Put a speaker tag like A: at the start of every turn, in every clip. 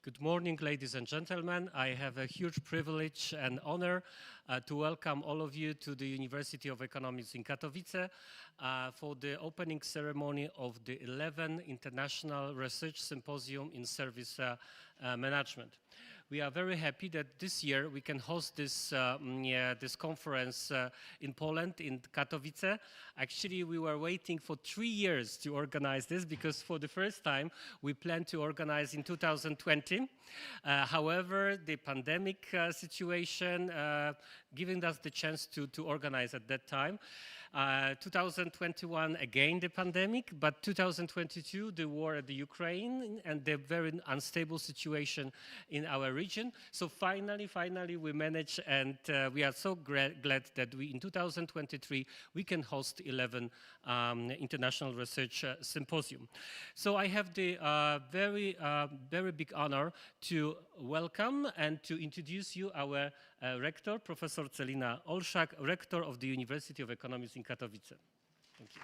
A: Good morning, ladies and gentlemen. I have a huge privilege and honor to welcome all of you to the University of Economics in Katowice for the opening ceremony of the 11th International Research Symposium in Service Management. We are very happy that this year we can host this conference in Poland, in Katowice. Actually, we were waiting for 3 years to organize this because for the first time we planned to organize in 2020. However, the pandemic situation giving us the chance to organize at that time. 2021 again the pandemic, but 2022 the war at the Ukraine and the very unstable situation in our region. So finally we managed, and we are so glad that we in 2023 we can host 11 International Research Symposium. So I have the very big honor to welcome and to introduce you our rector, Professor Celina Olszak, rector of the University of Economics in Katowice. Thank you.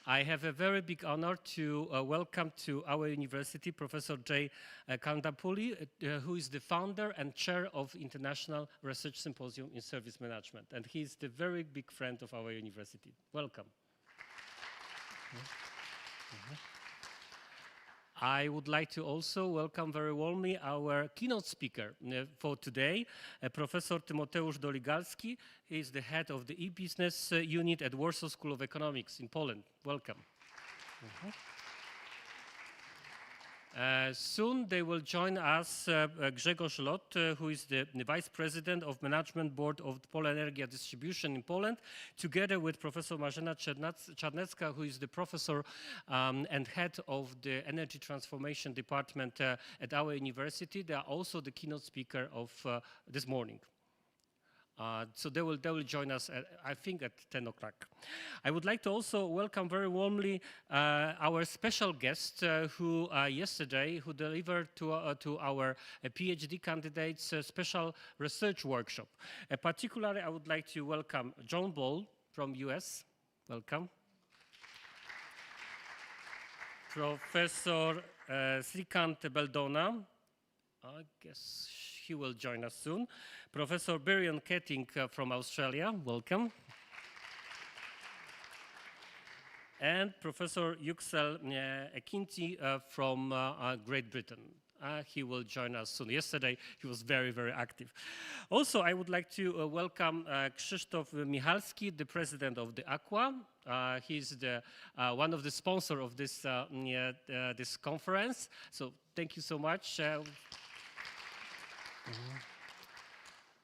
A: I have a very big honor to welcome to our university Professor J. Kandapuli, who is the founder and chair of International Research Symposium in Service Management. And he's the very big friend of our university. Welcome. I would like to also welcome very warmly our keynote speaker for today, Professor Tymoteusz Doligalski. He is the head of the e-business unit at Warsaw School of Economics in Poland. Welcome. Soon they will join us Grzegorz Lot, who is the Vice President of Management Board of Polenergia Distribution in Poland, together with Professor Marzena Czarnecka, who is the professor and head of the Energy Transformation Department at our university. They are also the keynote speaker of this morning. So they will join us, I think, at 10 o'clock. I would like to also welcome very warmly our special guest who yesterday delivered to our PhD candidates a special research workshop. Particularly, I would like to welcome John Ball from US. Welcome. Professor Srikant Beldona. I guess he will join us soon. Professor Birion Ketting from Australia, welcome. And Professor Yüksel Ekinci from Great Britain. He will join us soon. Yesterday, he was very, very active. Also, I would like to welcome Krzysztof Michalski, the president of the Aqua. He's one of the sponsors of this conference. So thank you so much.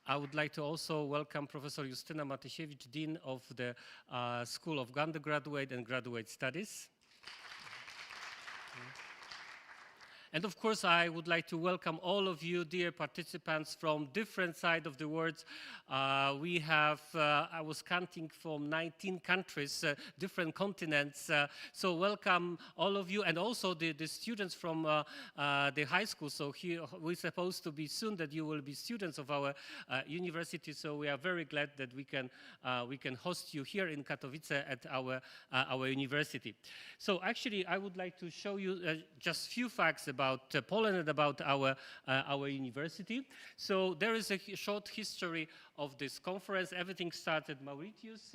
A: I would like to also welcome Professor Justyna Matysiewicz, Dean of the School of Undergraduate and Graduate Studies. And of course, I would like to welcome all of you, dear participants from different sides of the world. We have, I was counting from 19 countries, different continents. So welcome all of you, and also the students from the high school. So here we're supposed to be soon that you will be students of our university. So we are very glad that we can host you here in Katowice at our university. So actually, I would like to show you just a few facts about Poland and about our university. So there is a short history of this conference. Everything started Mauritius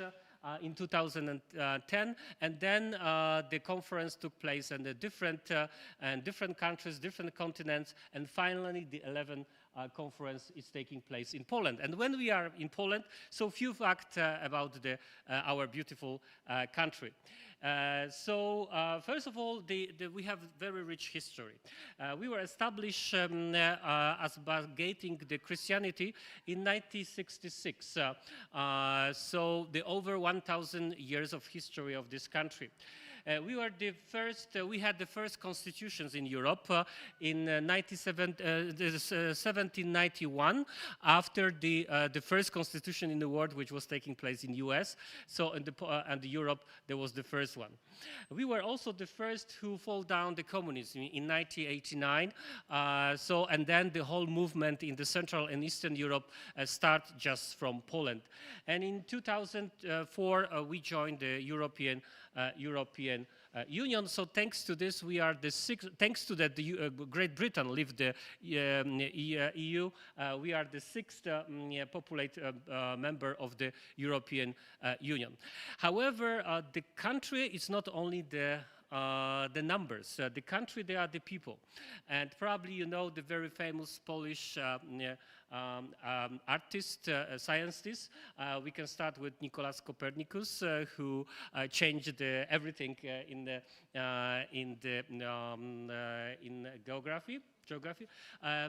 A: in 2010, and then the conference took place in the different countries, different continents, and finally the 11th conference is taking place in Poland. And when we are in Poland, so few facts about our beautiful country. First of all, we have very rich history. We were established as propagating the Christianity in 1966. So the over 1,000 years of history of this country. We were the first. We had the first constitutions in Europe in 1791, after the first constitution in the world, which was taking place in U.S. So in Europe, there was the first one. We were also the first who fall down the communism in 1989. And then the whole movement in the Central and Eastern Europe start just from Poland. And in 2004, we joined the European Union. So thanks to this, we are the sixth. Thanks to that, Great Britain left the EU. We are the sixth member of the European Union. However, the country is not only the numbers. The country, they are the people. And probably you know the very famous Polish artist, scientist. We can start with Nicolaus Copernicus, who changed everything in geography.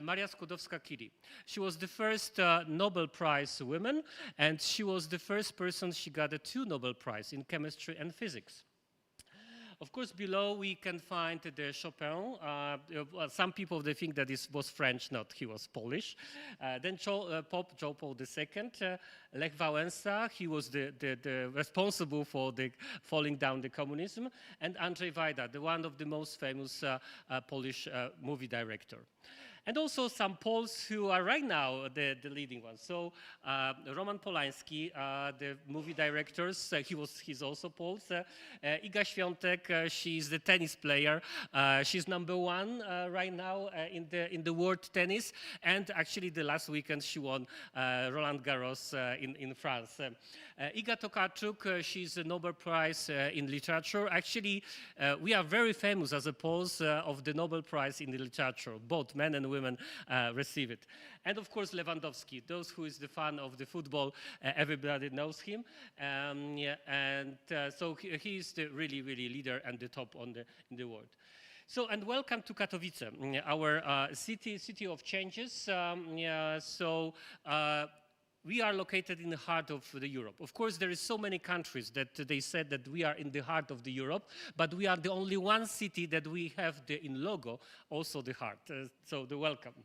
A: Maria Skłodowska-Curie. She was the first Nobel Prize woman, and she was the first person, she got 2 Nobel Prizes in chemistry and physics. Of course, below we can find the Chopin. Well, some people, they think that this was French, not, he was Polish. Then Pope John Paul II, Lech Wałęsa, he was the responsible for the falling down the communism, and Andrzej Wajda, one of the most famous Polish movie director. And also some Poles who are right now the leading ones. So Roman Polanski, the movie directors, he's also Polish. Iga Świątek, she's the tennis player. She's #1 right now in the world tennis. And actually, the last weekend she won Roland Garros in France. Iga Tokarczuk, she's a Nobel Prize in literature. Actually, we are very famous as a Poles of the Nobel Prize in the literature. Both men and women receive it. And of course, Lewandowski, those who is the fan of the football, everybody knows him. So he is the really leader and the top in the world. So, and welcome to Katowice, our city of changes. We are located in the heart of Europe. Of course, there is so many countries that they said that we are in the heart of the Europe, but we are the only one city that we have in logo also the heart. So the welcome.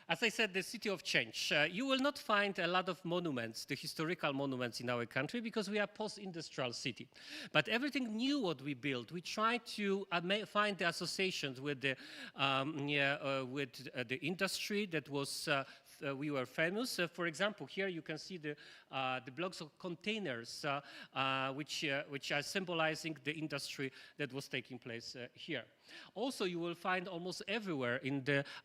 A: As I said, the city of change. You will not find a lot of monuments, the historical monuments in our country, because we are post-industrial city. But everything new what we build, we try to find the associations with the industry that was we were famous. For example, here you can see the blocks of containers, which are symbolizing the industry that was taking place here. Also, you will find almost everywhere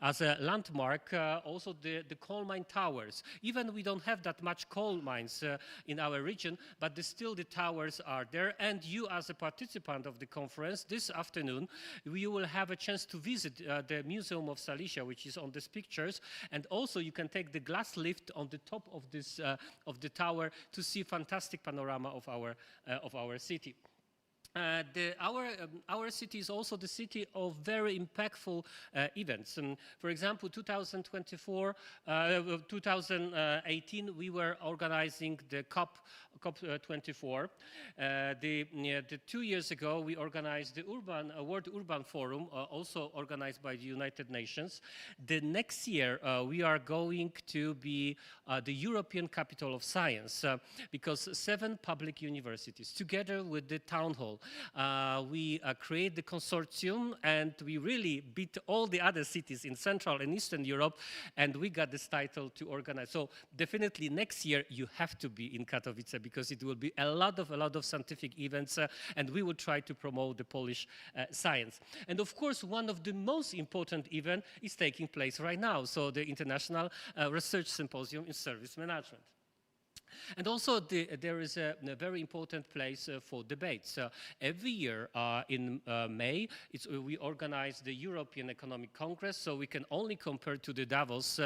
A: as a landmark, also the coal mine towers. Even we don't have that much coal mines in our region, but still the towers are there. And you, as a participant of the conference this afternoon, you will have a chance to visit the Museum of Silesia, which is on these pictures. And also, you can take the glass lift on the top of this of the tower to see fantastic panorama of our city. Our city is also the city of very impactful events. For example, 2018, we were organizing the COP24. The 2 years ago, we organized the World Urban Forum, also organized by the United Nations. The next year, we are going to be the European Capital of Science, because 7 public universities, together with the town hall, we create the consortium, and we really beat all the other cities in Central and Eastern Europe, and we got this title to organize. So definitely next year you have to be in Katowice, because it will be a lot of scientific events, and we will try to promote the Polish science. And of course, one of the most important events is taking place right now, so the International Research Symposium in Service Management. And also, there is a very important place for debates. Every year in May, we organize the European Economic Congress, so we can only compare to the Davos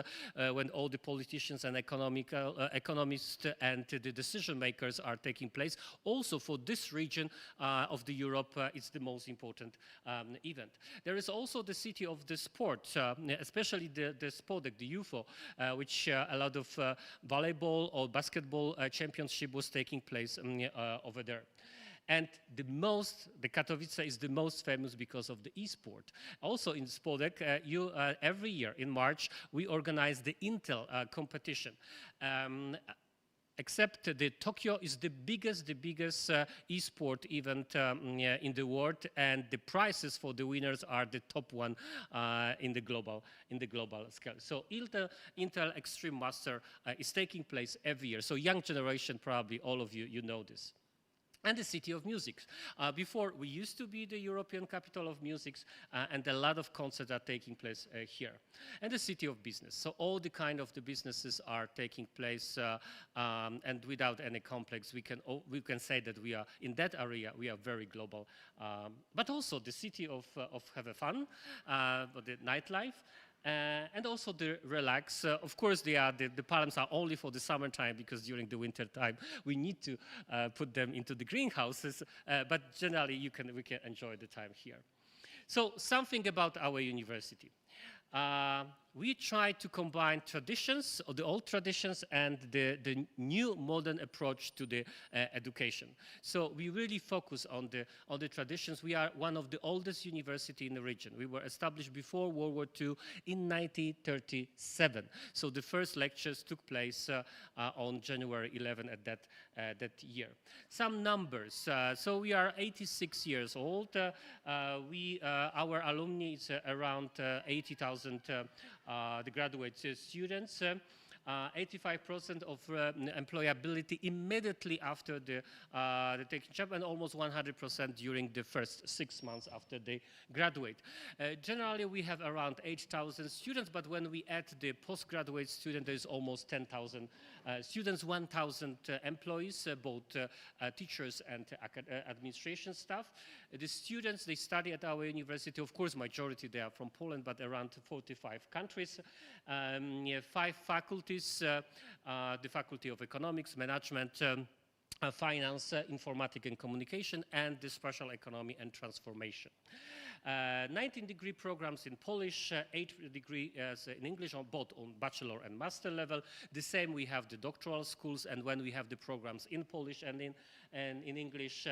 A: when all the politicians and economists and the decision makers are taking place. Also, for this region of the Europe, it's the most important event. There is also the city of the sport, especially the Spodek, the UFO, which a lot of volleyball or basketball championship was taking place over there. And the Katowice is the most famous because of the e-sport. Also in Spodek, every year in March, we organize the Intel competition. Except that Tokyo is the biggest e-sport event in the world, and the prizes for the winners are the top one in the global scale. So Intel Extreme Master is taking place every year. So young generation, probably all of you know this. and the city of music. Before, we used to be the European capital of music, and a lot of concerts are taking place here. And the city of business. So all the kind of the businesses are taking place, and without any complex, we can say that we are, in that area, we are very global. But also the city of have a fun, the nightlife. And also the relax. Of course, the palms are only for the summertime, because during the winter time we need to put them into the greenhouses. But generally, we can enjoy the time here. So something about our university. We try to combine traditions, or the old traditions, and the new modern approach to the education. So we really focus on the traditions. We are one of the oldest university in the region. We were established before World War II in 1937. So the first lectures took place on January 11 at that year. Some numbers. So we are 86 years old. Our alumni is around 80,000. The graduate students, 85% of employability immediately after the taking job, and almost 100% during the first 6 months after they graduate. Generally, we have around 8,000 students, but when we add the postgraduate student, there is almost 10,000 students, 1,000 employees, both teachers and administration staff. The students, they study at our university. Of course, majority they are from Poland, but around 45 countries. 5 faculties, the Faculty of Economics, Management, Finance, Informatics and Communication, and the Special Economy and Transformation. 19-degree programs in Polish, 8 degrees in English, on both on bachelor and master level. The same, we have the doctoral schools, and when we have the programs in Polish and in English,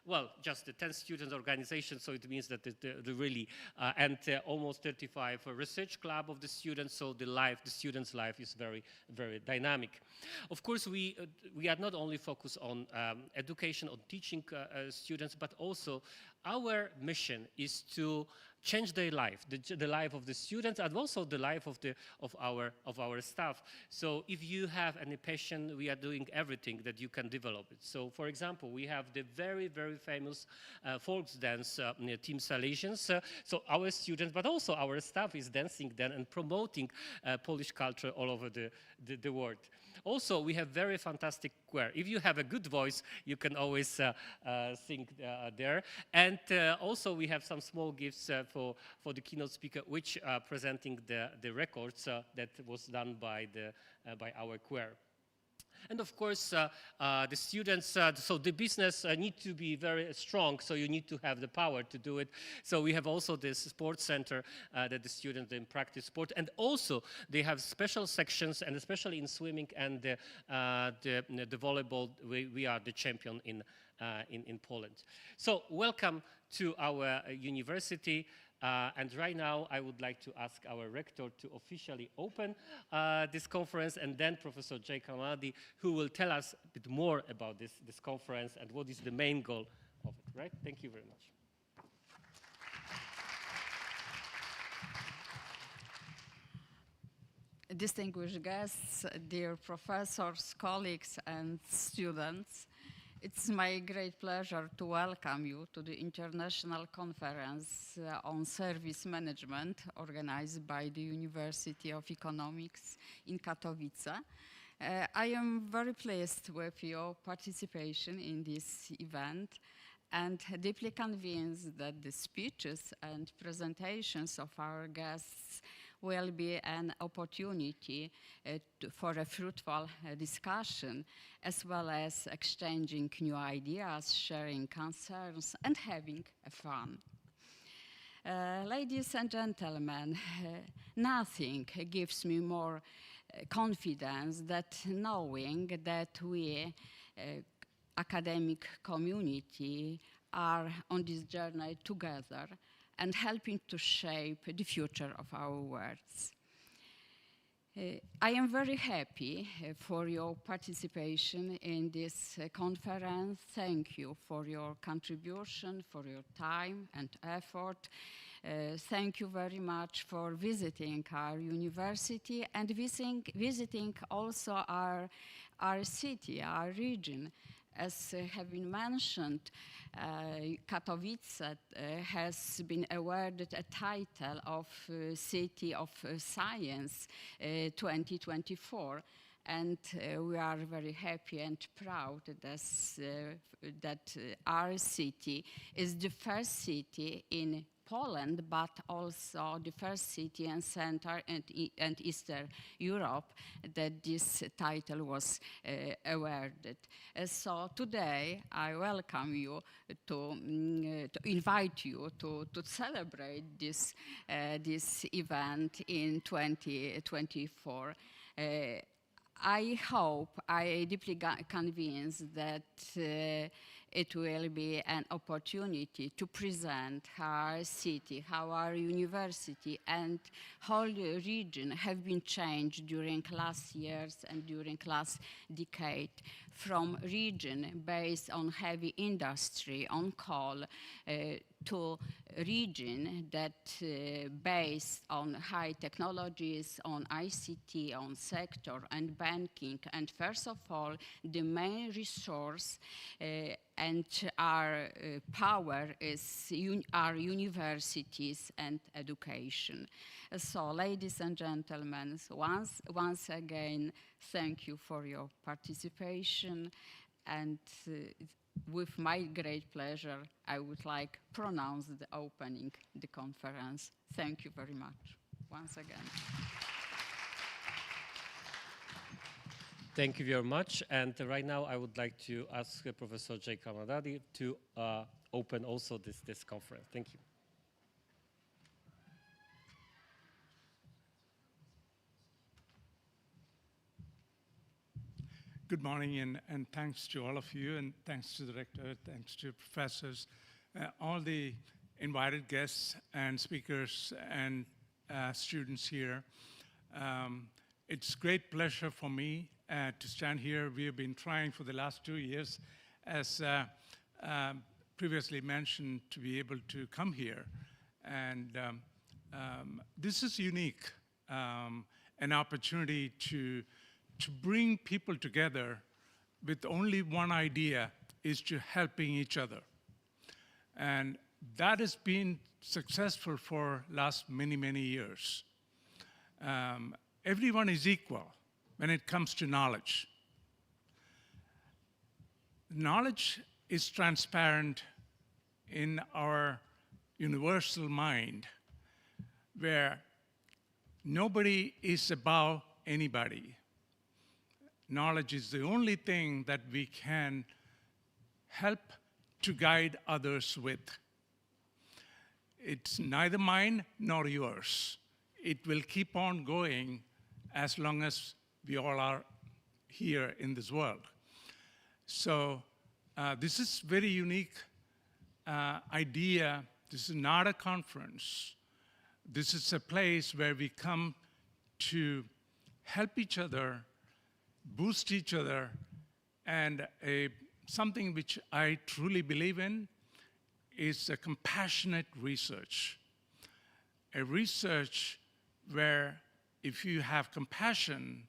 A: well, just the 10 students organization, so it means that the really, and almost 35 research club of the students, so the students' life is very, very dynamic. Of course, we are not only focused on education, on teaching students, but also our mission is to change their life, the life of the students, and also the life of our staff. So if you have any passion, we are doing everything that you can develop it. So for example, we have the very, very famous folk dance Team Salesians. So our students, but also our staff is dancing then and promoting Polish culture all over the world. Also, we have very fantastic choir. If you have a good voice, you can always sing there. And also, we have some small gifts for the keynote speaker, which are presenting the records that was done by our choir. And of course, the students, so the business need to be very strong, so you need to have the power to do it. So we have also this sports center that the students then practice sport. And also, they have special sections, and especially in swimming and the volleyball, we are the champion in Poland. So welcome to our university. And right now, I would like to ask our rector to officially open this conference, and then Professor Jay Kamadi, who will tell us a bit more about this conference and what is the main goal of it, right? Thank you very much.
B: Distinguished guests, dear professors, colleagues, and students, it's my great pleasure to welcome you to the International Conference on Service Management organized by the University of Economics in Katowice. I am very pleased with your participation in this event and deeply convinced that the speeches and presentations of our guests will be an opportunity for a fruitful discussion, as well as exchanging new ideas, sharing concerns, and having fun. Ladies and gentlemen, nothing gives me more confidence than knowing that we, academic community, are on this journey together and helping to shape the future of our worlds. I am very happy for your participation in this conference. Thank you for your contribution, for your time and effort. Thank you very much for visiting our university and visiting also our city, our region. as have been mentioned, Katowice has been awarded a title of City of Science 2024. And we are very happy and proud that our city is the first city in Poland, but also the first city in Central and Eastern Europe that this title was awarded. So today I welcome you to invite you to celebrate this event in 2024. I hope, I deeply convinced that it will be an opportunity to present how our city, how our university and whole region have been changed during last years and during last decade, from region based on heavy industry, on coal, to region that based on high technologies, on ICT, on sector and banking, and first of all, the main resource and our power is our universities and education. So, ladies and gentlemen, once again, thank you for your participation, and with my great pleasure, I would like to pronounce the opening the conference. Thank you very much, once again.
A: Thank you very much. And right now, I would like to ask Professor Jay Kamadadi to open also this conference. Thank you.
C: Good morning, and thanks to all of you, and thanks to the rector, thanks to professors, all the invited guests and speakers and students here. It's great pleasure for me to stand here. We have been trying for the last 2 years, as previously mentioned, to be able to come here. And this is unique, an opportunity to bring people together with only one idea, is to helping each other. And that has been successful for last many, many years. Everyone is equal when it comes to knowledge. Knowledge is transparent in our universal mind, where nobody is above anybody. Knowledge is the only thing that we can help to guide others with. It's neither mine nor yours. It will keep on going as long as we all are here in this world. So this is very unique idea. This is not a conference. This is a place where we come to help each other, boost each other, and something which I truly believe in is a compassionate research. A research where if you have compassion,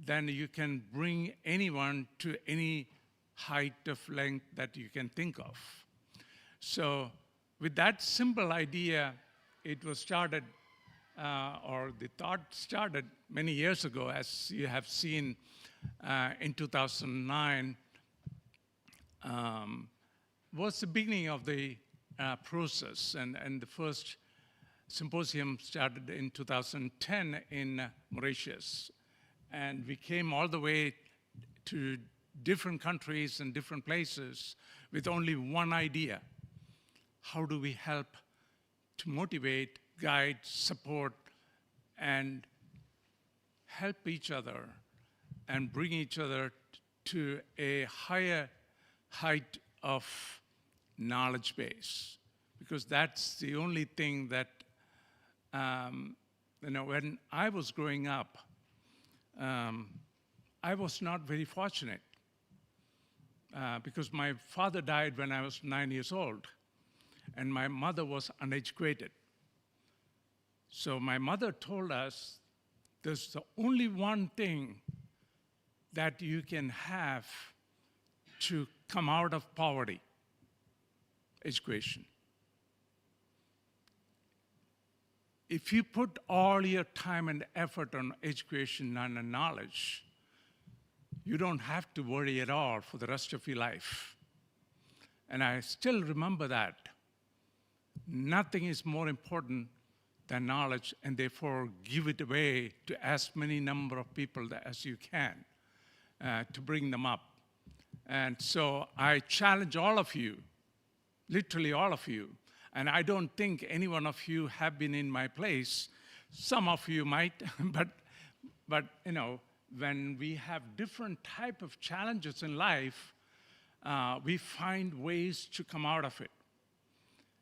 C: then you can bring anyone to any height of length that you can think of. So with that simple idea, it was started, or the thought started many years ago, as you have seen in 2009, was the beginning of the process, and the first symposium started in 2010 in Mauritius. And we came all the way to different countries and different places with only one idea. How do we help to motivate, guide, support, and help each other and bring each other to a higher height of knowledge base? Because that's the only thing that, when I was growing up, I was not very fortunate because my father died when I was 9 years old, and my mother was uneducated. So my mother told us, there's the only one thing that you can have to come out of poverty. Education. If you put all your time and effort on education and knowledge, you don't have to worry at all for the rest of your life. And I still remember that. Nothing is more important than knowledge, and therefore give it away to as many number of people as you can to bring them up. And so I challenge all of you, literally all of you, and I don't think any one of you have been in my place. Some of you might, but you know, when we have different type of challenges in life, we find ways to come out of it.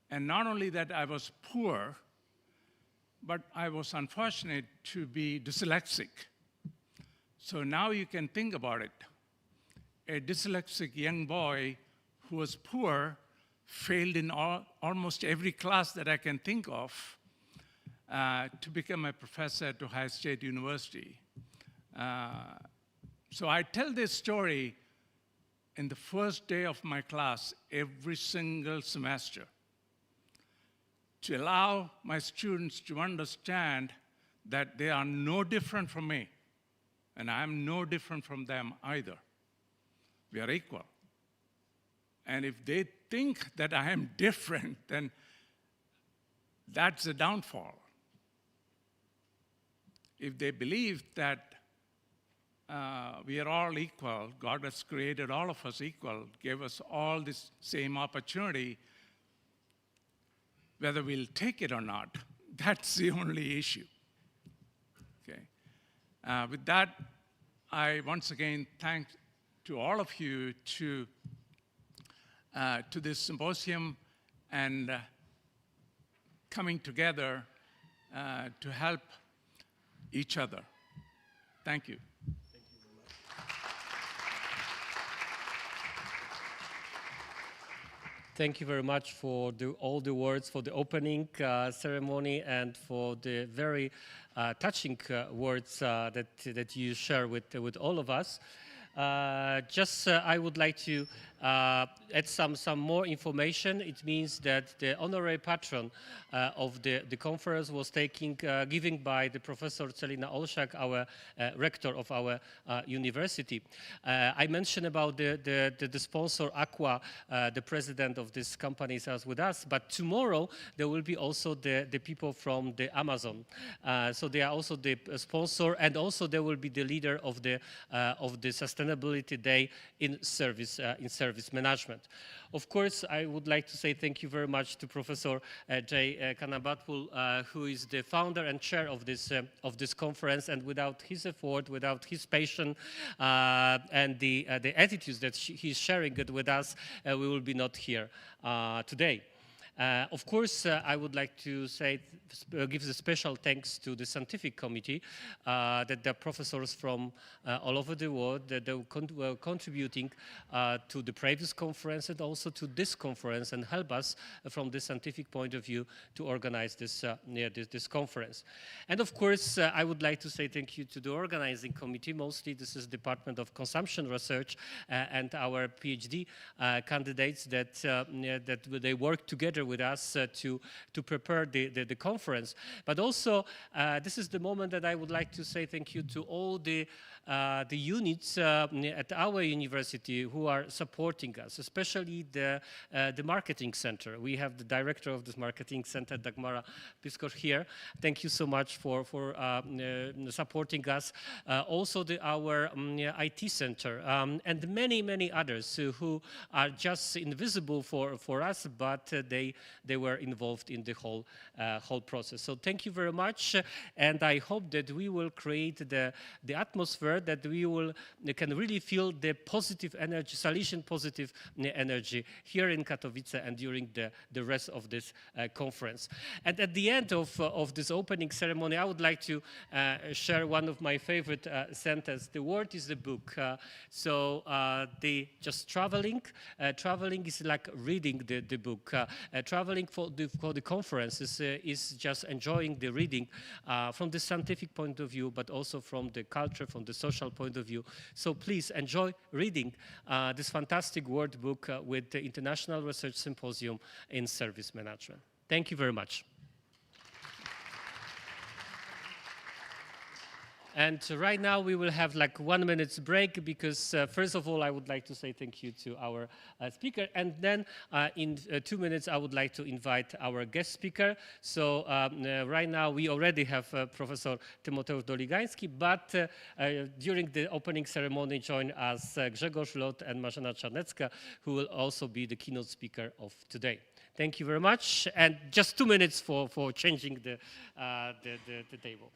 C: And not only that I was poor, but I was unfortunate to be dyslexic. So now you can think about it. A dyslexic young boy who was poor, failed in almost every class that I can think of, to become a professor at Ohio State University. So I tell this story in the first day of my class every single semester, to allow my students to understand that they are no different from me, and I'm no different from them either. We are equal. And if they think that I am different, then that's a downfall. If they believe that we are all equal, God has created all of us equal, gave us all this same opportunity, whether we'll take it or not, that's the only issue. Okay. With that, I once again thank to all of you to this symposium and coming together to help each other. Thank you.
A: Thank you very much for all the words, for the opening ceremony, and for the very touching words that you share with all of us. I would like to add some more information. It means that the honorary patron of the conference was given by the Professor Celina Olszak, our rector of our university. I mentioned about the sponsor Aqua, the president of this company is with us, but tomorrow there will be also the people from the Amazon. So they are also the sponsor, and also they will be the leader of the Sustainability Day in service management. Of course, I would like to say thank you very much to Professor Jay Kanabatpul, who is the founder and chair of this conference. And without his effort, without his passion and the attitudes that he's sharing with us, we will be not here today. Of course, I would like to give the special thanks to the scientific committee, that the professors from all over the world that were contributing to the previous conference and also to this conference, and help us from the scientific point of view to organize this conference. And of course, I would like to say thank you to the organizing committee. Mostly this is Department of Consumption Research and our PhD candidates that they work together with us to prepare the conference. But also, this is the moment that I would like to say thank you to all the units at our university who are supporting us, especially the marketing center. We have the director of this marketing center, Dagmara Piskor, here. Thank you so much for supporting us. Also our IT center and many others who are just invisible for us, but they were involved in the whole process. So thank you very much, and I hope that we will create the atmosphere that we can really feel the positive energy, Salesian positive energy here in Katowice and during the rest of this conference. And at the end of this opening ceremony, I would like to share one of my favorite sentences. The word is the book. Just traveling is like reading the book. traveling for the conference is just enjoying the reading from the scientific point of view, but also from the culture, from the social point of view. So please enjoy reading this fantastic word book with the International Research Symposium in Service Management. Thank you very much. And right now we will have like 1 minute's break because first of all, I would like to say thank you to our speaker. And then in 2 minutes, I would like to invite our guest speaker. So right now we already have Professor Tymoteusz Doligański, but during the opening ceremony join us Grzegorz Lot and Marzena Czarnecka, who will also be the keynote speaker of today. Thank you very much. And just 2 minutes for changing the table.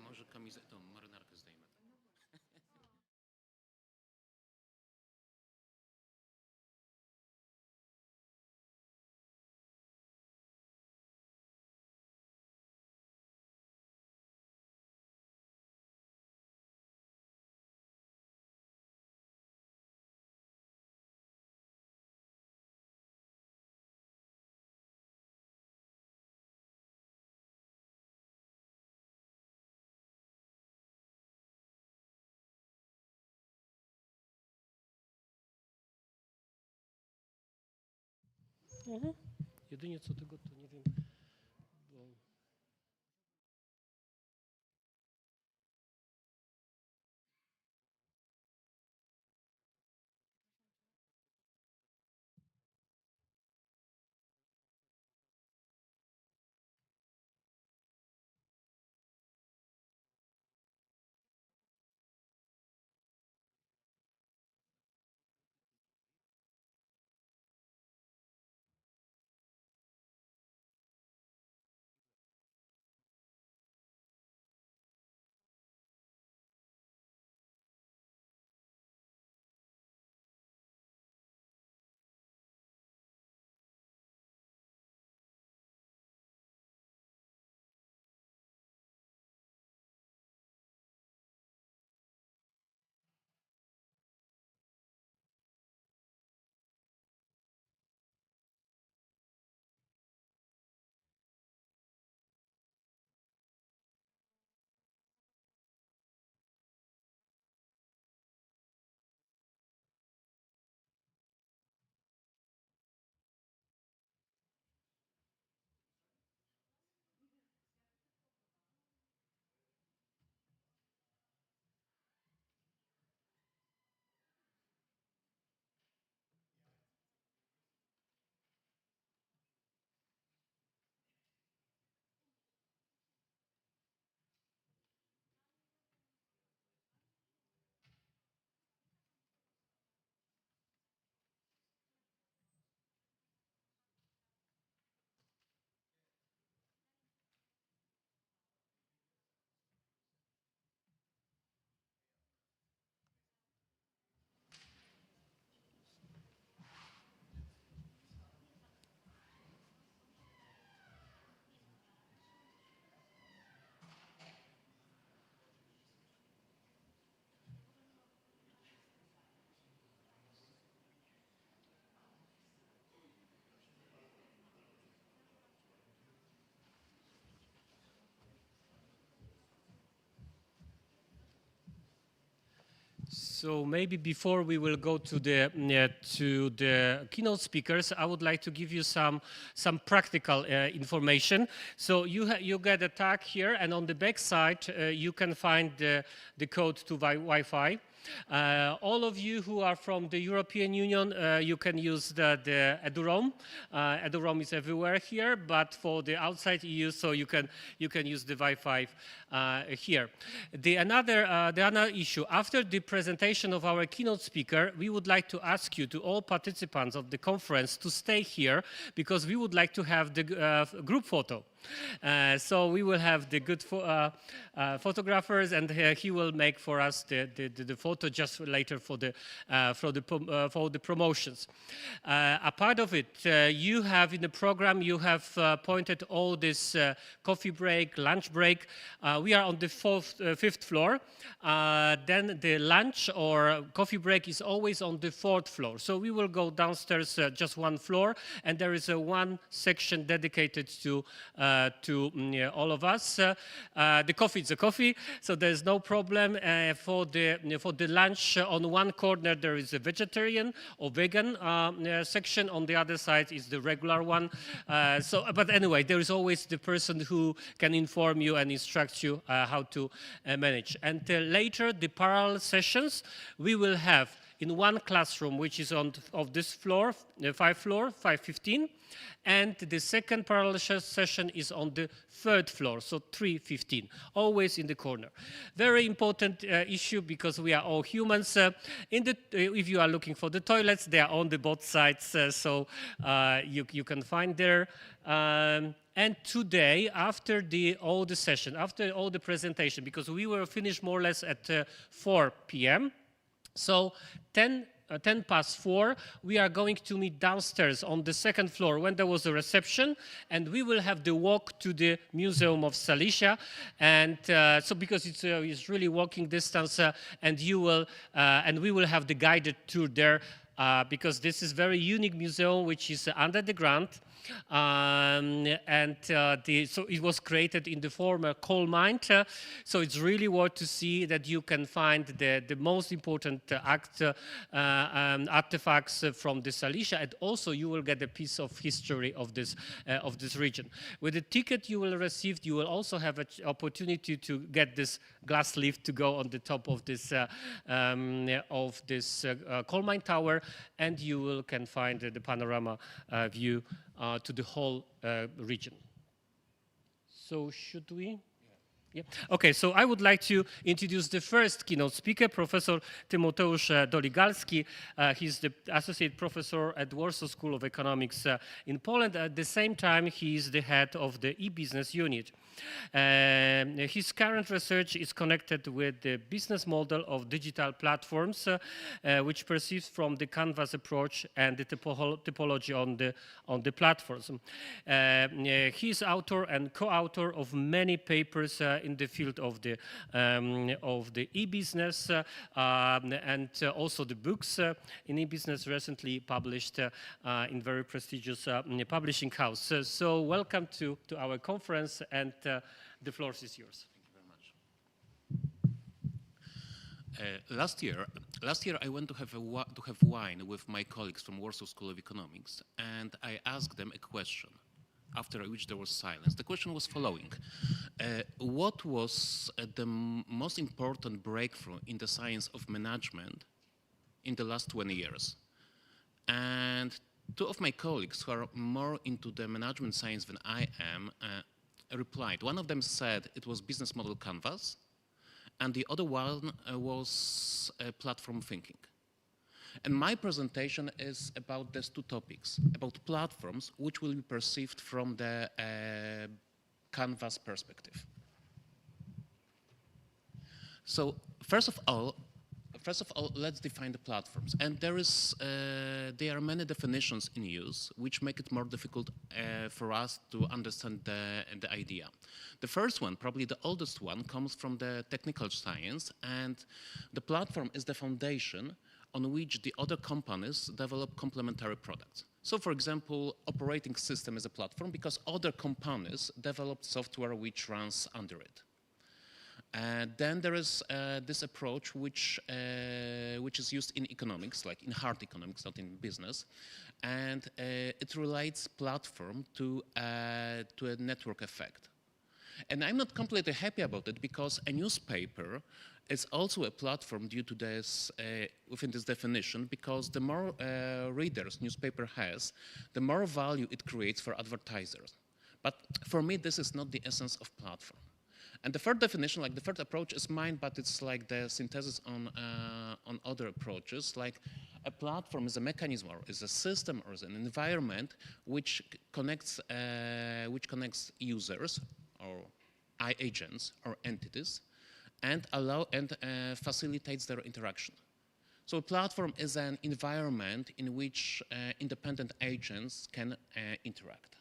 D: Może tą marynarkę zdejmę.
A: Jedynie co tego, to nie wiem, bo... So maybe before we will go to the keynote speakers, I would like to give you some practical information. So you get a tag here, and on the back side you can find the code to Wi-Fi. All of you who are from the European Union, you can use the EduRoam. EduRoam is everywhere here, but for the outside EU, so you can use the Wi-Fi here. The other issue, after the presentation of our keynote speaker, we would like to ask you, to all participants of the conference, to stay here, because we would like to have the group photo. So we will have the good photographers, and he will make for us the photo just later for the promotions. A part of it, you have in the program, you have pointed all this coffee break, lunch break. We are on the fifth floor. Then the lunch or coffee break is always on the fourth floor. So we will go downstairs just one floor, and there is one section dedicated to all of us. The coffee is a coffee, so there's no problem. For the lunch, on one corner there is a vegetarian or vegan section. On the other side is the regular one. But anyway, there is always the person who can inform you and instruct you how to manage. And later, the parallel sessions we will have in one classroom, which is of this floor, 515. And the second parallel session is on the third floor, so 315, always in the corner. Very important issue, because we are all humans. If you are looking for the toilets, they are on the both sides, so you can find there. And today, after all the session, after all the presentation, because we will finish more or less at 4 p.m., so 10 past 4, we are going to meet downstairs on the second floor when there was a reception, and we will have the walk to the Museum of Silesia. And so because it's really walking distance, and we will have the guided tour there, because this is very unique museum, which is under the ground. So it was created in the former coal mine, so it's really worth to see that you can find the most important artifacts from the Silesia, and also you will get a piece of history of this region. With the ticket you will receive, you will also have an opportunity to get this glass lift to go on the top of this coal mine tower, and you can find the panorama view to the whole region. So should we? Yeah. Okay, so I would like to introduce the first keynote speaker, Professor Tymoteusz Doligalski. He's the associate professor at Warsaw School of Economics in Poland. At the same time, he is the head of the e-business unit. His current research is connected with the business model of digital platforms, which perceives from the Canvas approach and the typology on the platforms. He is author and co-author of many papers in the field of the e-business, and also the books in e-business recently published in very prestigious publishing house. So welcome to our conference, and the floor is yours.
D: Thank you very much. Last year I went to have wine with my colleagues from Warsaw School of Economics, and I asked them a question, after which there was silence. The question was following. What was the most important breakthrough in the science of management in the last 20 years? And two of my colleagues who are more into the management science than I am replied. One of them said it was business model Canvas, and the other one was platform thinking. And my presentation is about these two topics, about platforms which will be perceived from the Canvas perspective. So first of all, let's define the platforms. And there are many definitions in use which make it more difficult for us to understand the idea. The first one, probably the oldest one, comes from the technical science, and the platform is the foundation on which the other companies develop complementary products. So for example, operating system is a platform because other companies develop software which runs under it. Then there is this approach which is used in economics, like in hard economics, not in business, and it relates platform to a network effect. And I'm not completely happy about it because a newspaper is also a platform due to this, within this definition, because the more readers newspaper has, the more value it creates for advertisers. But for me, this is not the essence of platform. And the third definition, like the third approach is mine, but it's like the synthesis on other approaches. Like a platform is a mechanism or is a system or is an environment which connects users or agents or entities and facilitates their interaction. So a platform is an environment in which independent agents can interact.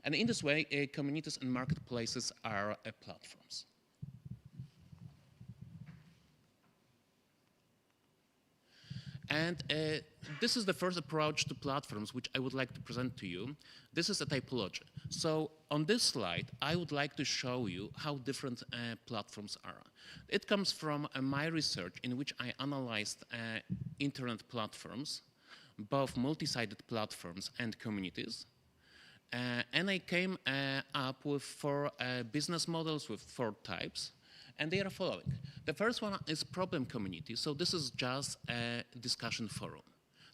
D: And in this way, communities and marketplaces are platforms. And this is the first approach to platforms which I would like to present to you. This is a typology. So on this slide, I would like to show you how different platforms are. It comes from my research in which I analyzed internet platforms, both multi-sided platforms and communities. And I came up with 4 business models with 4 types, and they are following. The first one is problem community. So this is just a discussion forum.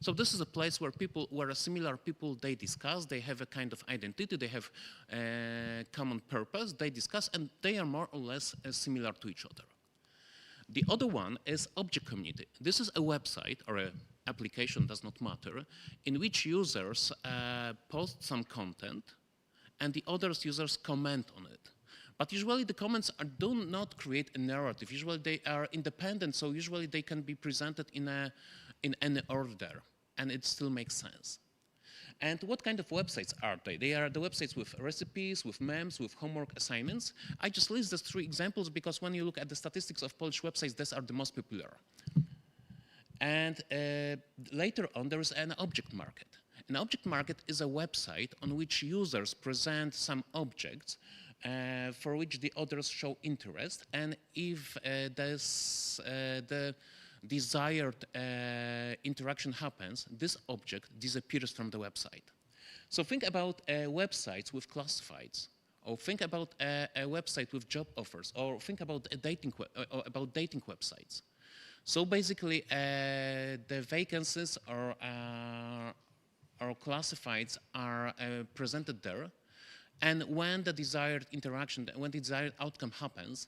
D: So this is a place where similar people, they discuss, they have a kind of identity, they have a common purpose, they discuss, and they are more or less similar to each other. The other one is object community. This is a website or an application, does not matter, in which users post some content and the other users comment on it. But usually the comments do not create a narrative. Usually they are independent, so usually they can be presented in any order, and it still makes sense. And what kind of websites are they? They are the websites with recipes, with memes, with homework assignments. I just list these 3 examples because when you look at the statistics of Polish websites, these are the most popular. And later on, there is an object market. An object market is a website on which users present some objects for which the others show interest, and if the desired interaction happens, this object disappears from the website. So think about websites with classifieds, or think about a website with job offers, or think about dating websites. So basically, the vacancies or classifieds are presented there. And when the desired interaction, when the desired outcome happens,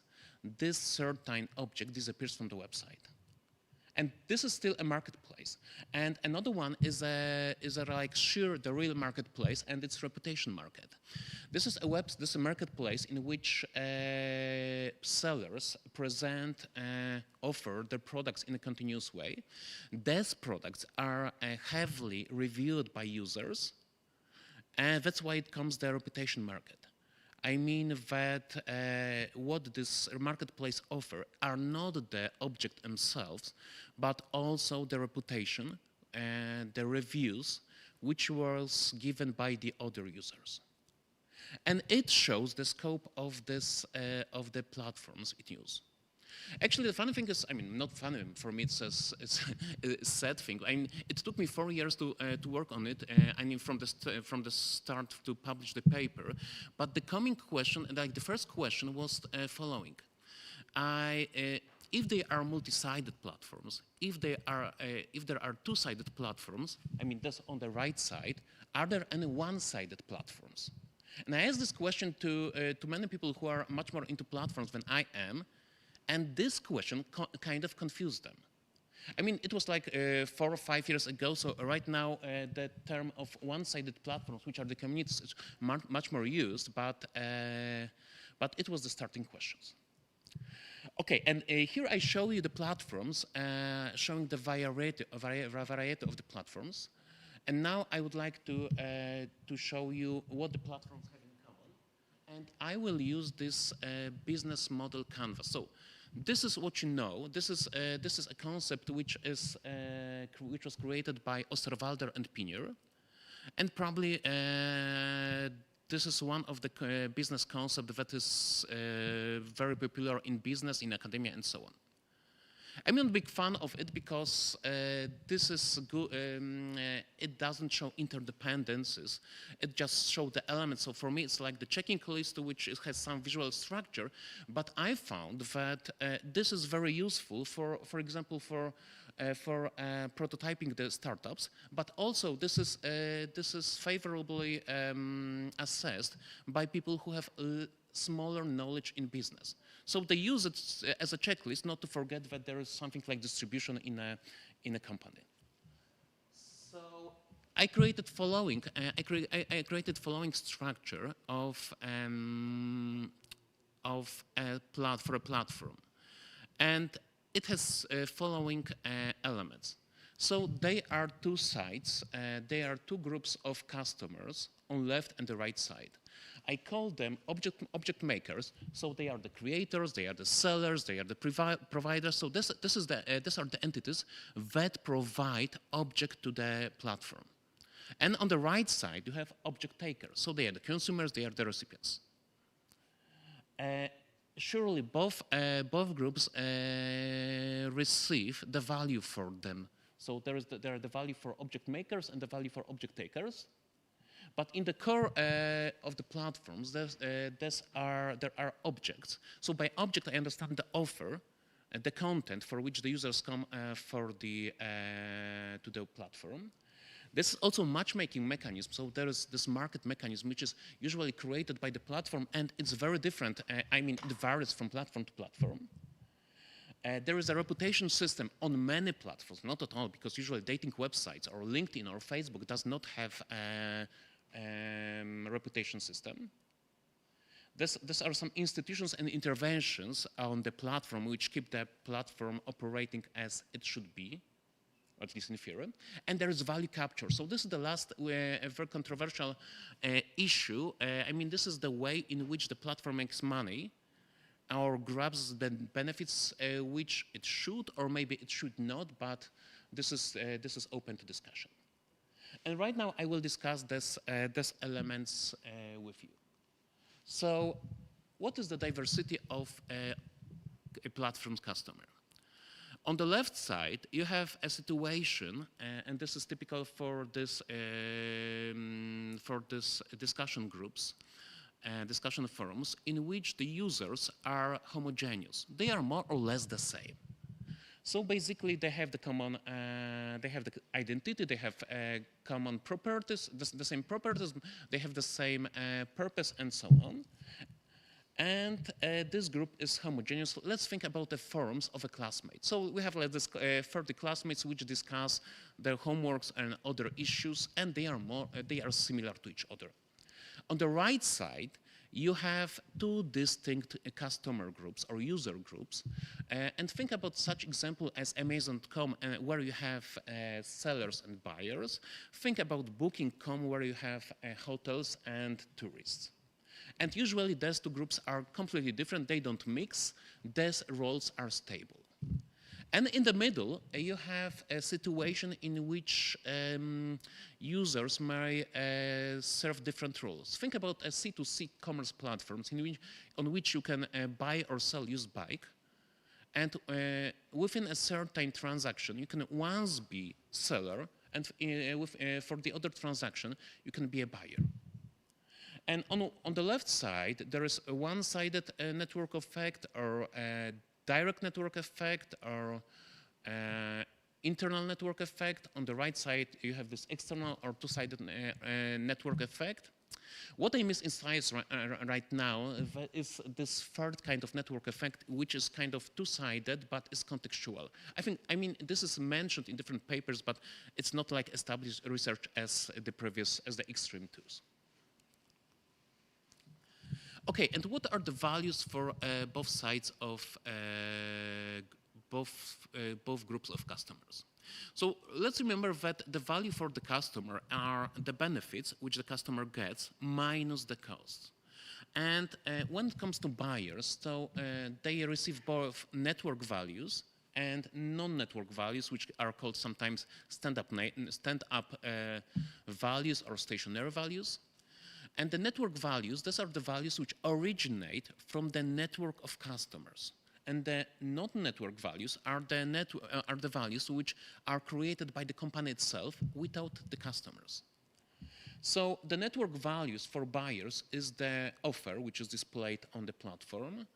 D: this certain object disappears from the website. And this is still a marketplace. And another one is like the real marketplace, and it's reputation market. This is a marketplace in which sellers present, offer their products in a continuous way. These products are heavily reviewed by users, and that's why it comes the reputation market. I mean that what this marketplace offer are not the object themselves, but also the reputation and the reviews which was given by the other users. And it shows the scope of of the platforms it uses. Actually, the funny thing is, I mean, not funny for me. It's a sad thing. I mean, it took me 4 years to work on it. I mean, from the start to publish the paper. But the coming question, like the first question, was following: if they are multi-sided platforms, if there are two-sided platforms, I mean, that's on the right side. Are there any one-sided platforms? And I asked this question to many people who are much more into platforms than I am. And this question kind of confused them. I mean, it was like 4 or 5 years ago, so right now the term of one-sided platforms, which are the communities, is much more used, but it was the starting questions. Okay, and here I show you the platforms, showing the variety of the platforms. And now I would like to show you what the platforms have in common. And I will use this business model canvas. So this is what you know. This is a concept which was created by Osterwalder and Pinier, and probably this is one of the business concepts that is very popular in business, in academia, and so on. I'm not a big fan of it because this is good. It doesn't show interdependencies. It just shows the elements. So for me, it's like the checking list, which has some visual structure. But I found that this is very useful for example, for prototyping the startups. But also, this is favorably assessed by people who have smaller knowledge in business. So they use it as a checklist, not to forget that there is something like distribution in a company. So I created following. I created following structure for a platform, and it has following elements. So they are two sides. They are two groups of customers on left and the right side. I call them object makers. So they are the creators, they are the sellers, they are the providers. So these are the entities that provide object to the platform. And on the right side, you have object takers. So they are the consumers, they are the recipients. Surely both groups receive the value for them. So there are the value for object makers and the value for object takers. But in the core of the platforms, there are objects. So by object, I understand the offer, the content for which the users come to the platform. This is also matchmaking mechanism. So there is this market mechanism, which is usually created by the platform, and it's very different. I mean, it varies from platform to platform. There is a reputation system on many platforms, not at all, because usually dating websites or LinkedIn or Facebook does not have a reputation system. These are some institutions and interventions on the platform which keep the platform operating as it should be, at least in theory. And there is value capture. So this is the last very controversial issue. I mean, this is the way in which the platform makes money or grabs the benefits which it should, or maybe it should not, but this is open to discussion. And right now I will discuss these elements with you. So what is the diversity of a platform's customer? On the left side, you have a situation, and this is typical for this discussion groups, discussion forums, in which the users are homogeneous. They are more or less the same. So basically, they have the common, they have the identity, they have common properties, the same properties, they have the same purpose, and so on. And this group is homogeneous. Let's think about the forums of a classmate. So we have like this 30 classmates which discuss their homeworks and other issues, and they are similar to each other. On the right side, you have two distinct customer groups or user groups. And think about such example as Amazon.com, where you have sellers and buyers. Think about Booking.com, where you have hotels and tourists. And usually these two groups are completely different. They don't mix. These roles are stable. And in the middle, you have a situation in which users may serve different roles. Think about a C2C commerce platforms on which you can buy or sell used bike. And within a certain transaction, you can once be seller, and for the other transaction, you can be a buyer. And on the left side, there is a one-sided network effect, or a direct network effect, or internal network effect. On the right side, you have this external or two-sided network effect. What I miss in slides right now is this third kind of network effect, which is kind of two-sided, but is contextual. I mean, this is mentioned in different papers, but it's not like established research as the extreme twos. Okay, and what are the values for both sides of both groups of customers? So let's remember that the value for the customer are the benefits which the customer gets minus the costs. And when it comes to buyers, so they receive both network values and non-network values, which are called sometimes stand-up values or stationary values. And the network values, these are the values which originate from the network of customers. And the non-network values are the values which are created by the company itself without the customers. So the network values for buyers is the offer which is displayed on the platform.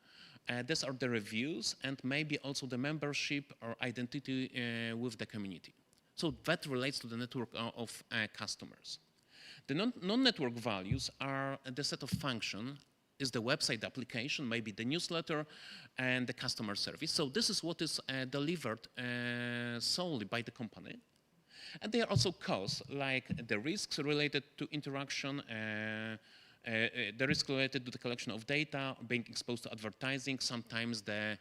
D: These are the reviews and maybe also the membership or identity with the community. So that relates to the network of customers. The non-network values are the set of function is the website, the application, maybe the newsletter, and the customer service. So this is what is delivered solely by the company. And they are also costs, like the risks related to interaction, the risk related to the collection of data, being exposed to advertising, sometimes the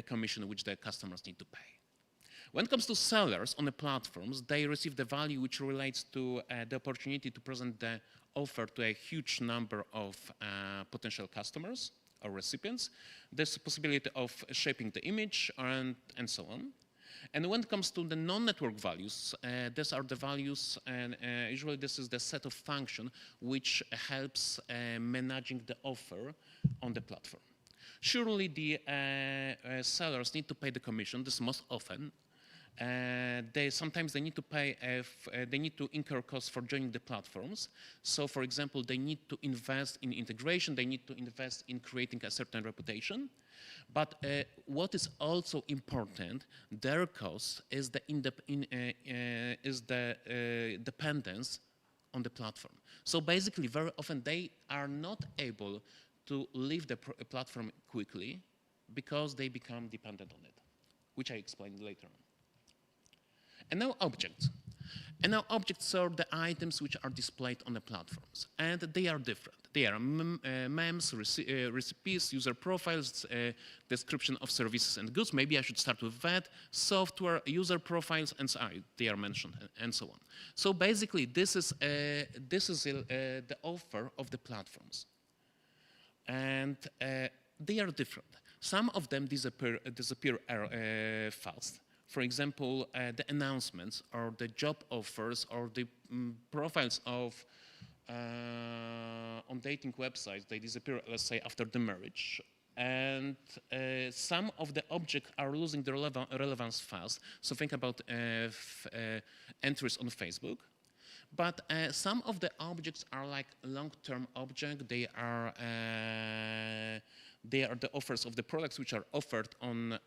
D: commission which the customers need to pay. When it comes to sellers on the platforms, they receive the value which relates to the opportunity to present the offer to a huge number of potential customers or recipients. There's a possibility of shaping the image and so on. And when it comes to the non-network values, these are the values, and usually this is the set of function which helps managing the offer on the platform. Surely the sellers need to pay the commission, this most often. Sometimes they need to pay, they need to incur costs for joining the platforms. So for example, they need to invest in integration, they need to invest in creating a certain reputation. But what is also important, their cost is the dependence on the platform. So basically, very often they are not able to leave the platform quickly because they become dependent on it, which I explained later on. And now objects. And now objects are the items which are displayed on the platforms. And they are different. They are memes, recipes, user profiles, description of services and goods. Maybe I should start with that. Software, user profiles, and so on. They are mentioned, and so on. So basically, this is the offer of the platforms. And they are different. Some of them disappear fast. For example, the announcements or the job offers or the profiles of on dating websites, they disappear, let's say, after the marriage. And some of the objects are losing their relevance fast. So think about entries on Facebook. But some of the objects are like long-term objects. They are the offers of the products which are offered on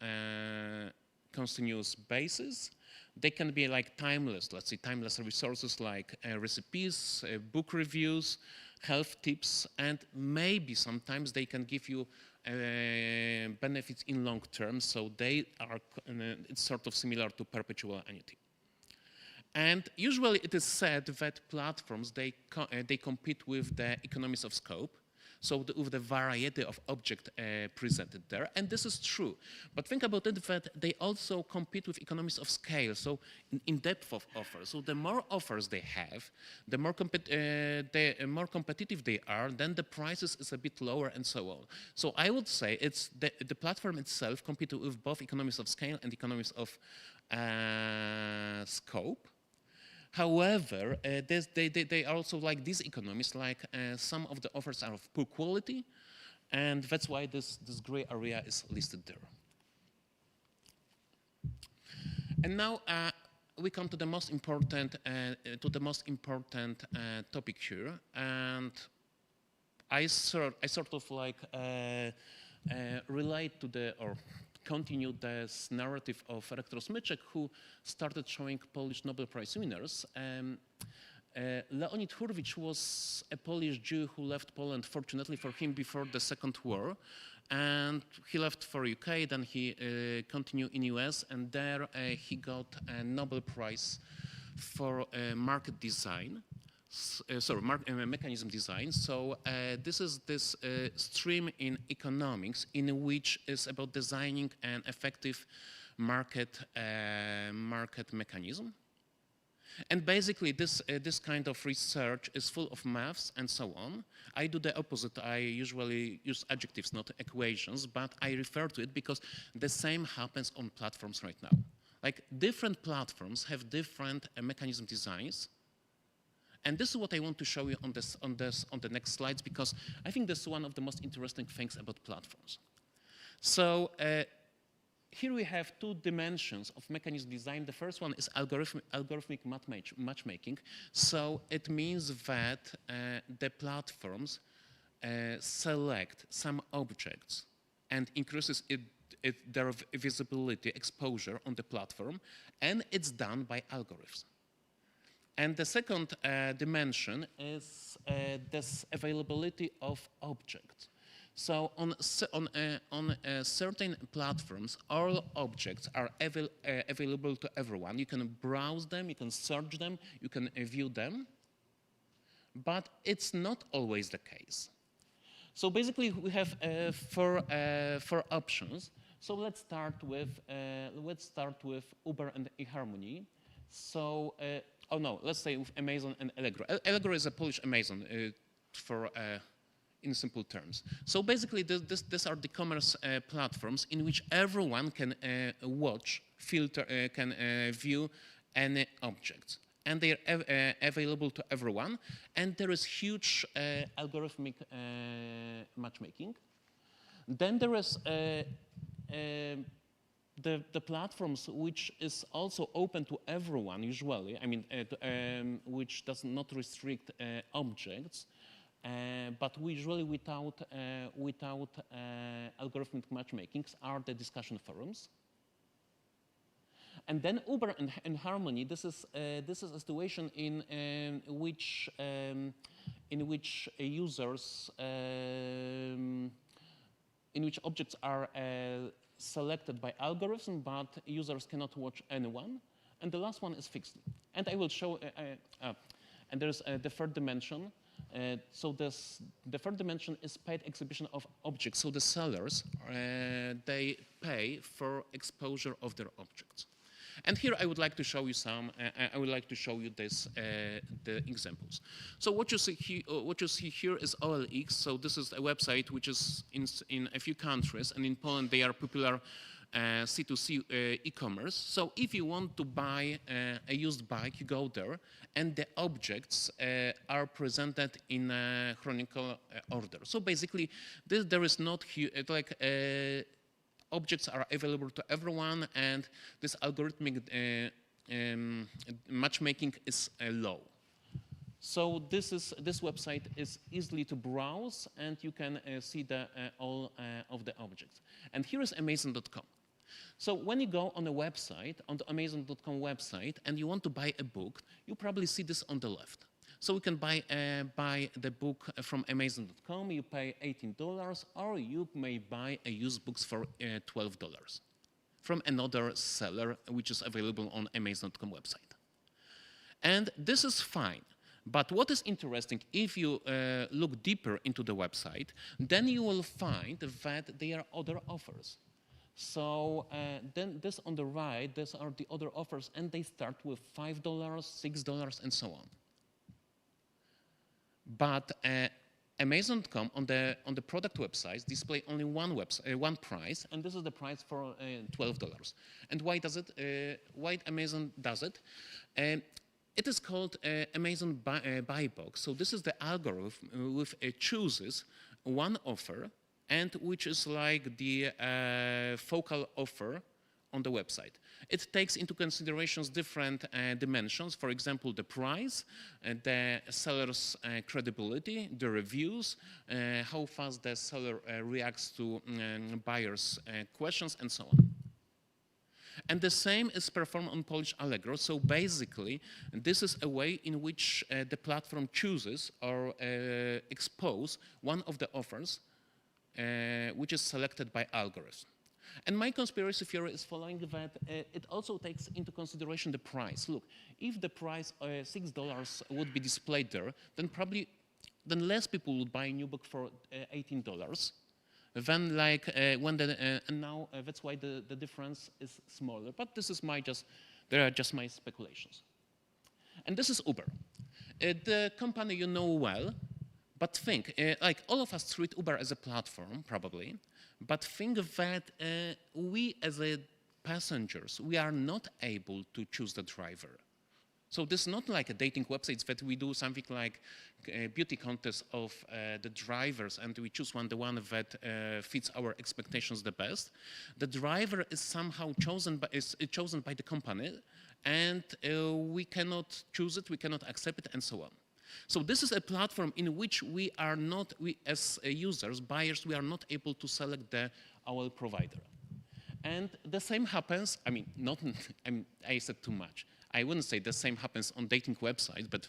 D: continuous basis. They can be like timeless, let's say timeless resources like recipes, book reviews, health tips, and maybe sometimes they can give you benefits in long term, so they are it's sort of similar to perpetual annuity. And usually it is said that platforms, they compete with the economies of scope, so with the variety of objects presented there, and this is true. But think about it that they also compete with economies of scale, so in depth of offers. So the more offers they have, the more competitive they are, then the prices is a bit lower and so on. So I would say it's the platform itself competes with both economies of scale and economies of scope. However, they also like these economies, like some of the offers are of poor quality, and that's why this gray area is listed there. And now we come to the most important topic here, and I sort of like relate to or continue this narrative of Rektor Smyczek, who started showing Polish Nobel Prize winners. Leonid Hurwicz was a Polish Jew who left Poland, fortunately for him, before the Second War. And he left for UK, then he continued in US, and there he got a Nobel Prize for market design. Mechanism design. So this is this stream in economics in which is about designing an effective market mechanism. And basically this kind of research is full of maths and so on. I do the opposite. I usually use adjectives, not equations, but I refer to it because the same happens on platforms right now. Like different platforms have different mechanism designs. And this is what I want to show you on the next slides, because I think this is one of the most interesting things about platforms. So here we have two dimensions of mechanism design. The first one is algorithmic matchmaking. So it means that the platforms select some objects and increases their visibility, exposure on the platform, and it's done by algorithms. And the second dimension is this availability of objects. So on certain platforms, all objects are available to everyone. You can browse them, you can search them, you can view them, but it's not always the case. So basically, we have four options. So let's start with Uber and eHarmony. So oh no, let's say with Amazon and Allegro. Allegro is a Polish Amazon in simple terms. So basically, these are the commerce platforms in which everyone can watch, filter, can view any objects. And they are available to everyone. And there is huge algorithmic matchmaking. Then there is the platforms which is also open to everyone usually, I mean, which does not restrict objects, but usually without algorithmic matchmakings are the discussion forums. And then Uber and Harmony, this is a situation in which users, in which objects are selected by algorithm, but users cannot watch anyone. And the last one is fixed. And I will show, and there's the third dimension. So the third dimension is paid exhibition of objects. So the sellers, they pay for exposure of their objects. And here I would like to show you the examples. So what you see here is OLX. So this is a website which is in a few countries, and in Poland they are popular C2C e-commerce. So if you want to buy a used bike, you go there, and the objects are presented in a chronological order. So basically, there is not like objects are available to everyone, and this algorithmic matchmaking is low. So this website is easily to browse, and you can see all of the objects. And here is Amazon.com. So when you go on a website, on the Amazon.com website, and you want to buy a book, you probably see this on the left. So you can buy the book from Amazon.com, you pay $18, or you may buy a used books for $12 from another seller, which is available on Amazon.com website. And this is fine. But what is interesting, if you look deeper into the website, then you will find that there are other offers. So then this on the right, these are the other offers, and they start with $5, $6, and so on. But Amazon.com on the product websites display only one price, and this is the price for $12. And why does it? Why Amazon does it? It is called Amazon Buy Box. So this is the algorithm which chooses one offer, and which is like the focal offer on the website. It takes into considerations different dimensions, for example, the price, the seller's credibility, the reviews, how fast the seller reacts to buyers' questions, and so on. And the same is performed on Polish Allegro. So basically, this is a way in which the platform chooses or expose one of the offers which is selected by algorithm. And my conspiracy theory is following that it also takes into consideration the price. Look, if the price $6 would be displayed there, then less people would buy a new book for $18 than like when and now that's why the difference is smaller. But this is they are just my speculations. And this is Uber, the company you know well. But think, like all of us treat Uber as a platform, probably, but think that we as passengers, we are not able to choose the driver. So this is not like a dating website that we do something like a beauty contest of the drivers and we choose the one that fits our expectations the best. The driver is somehow chosen by the company and we cannot choose it, we cannot accept it and so on. So this is a platform in which we as users, buyers, we are not able to select our provider. And the same happens, I said too much. I wouldn't say the same happens on dating websites, but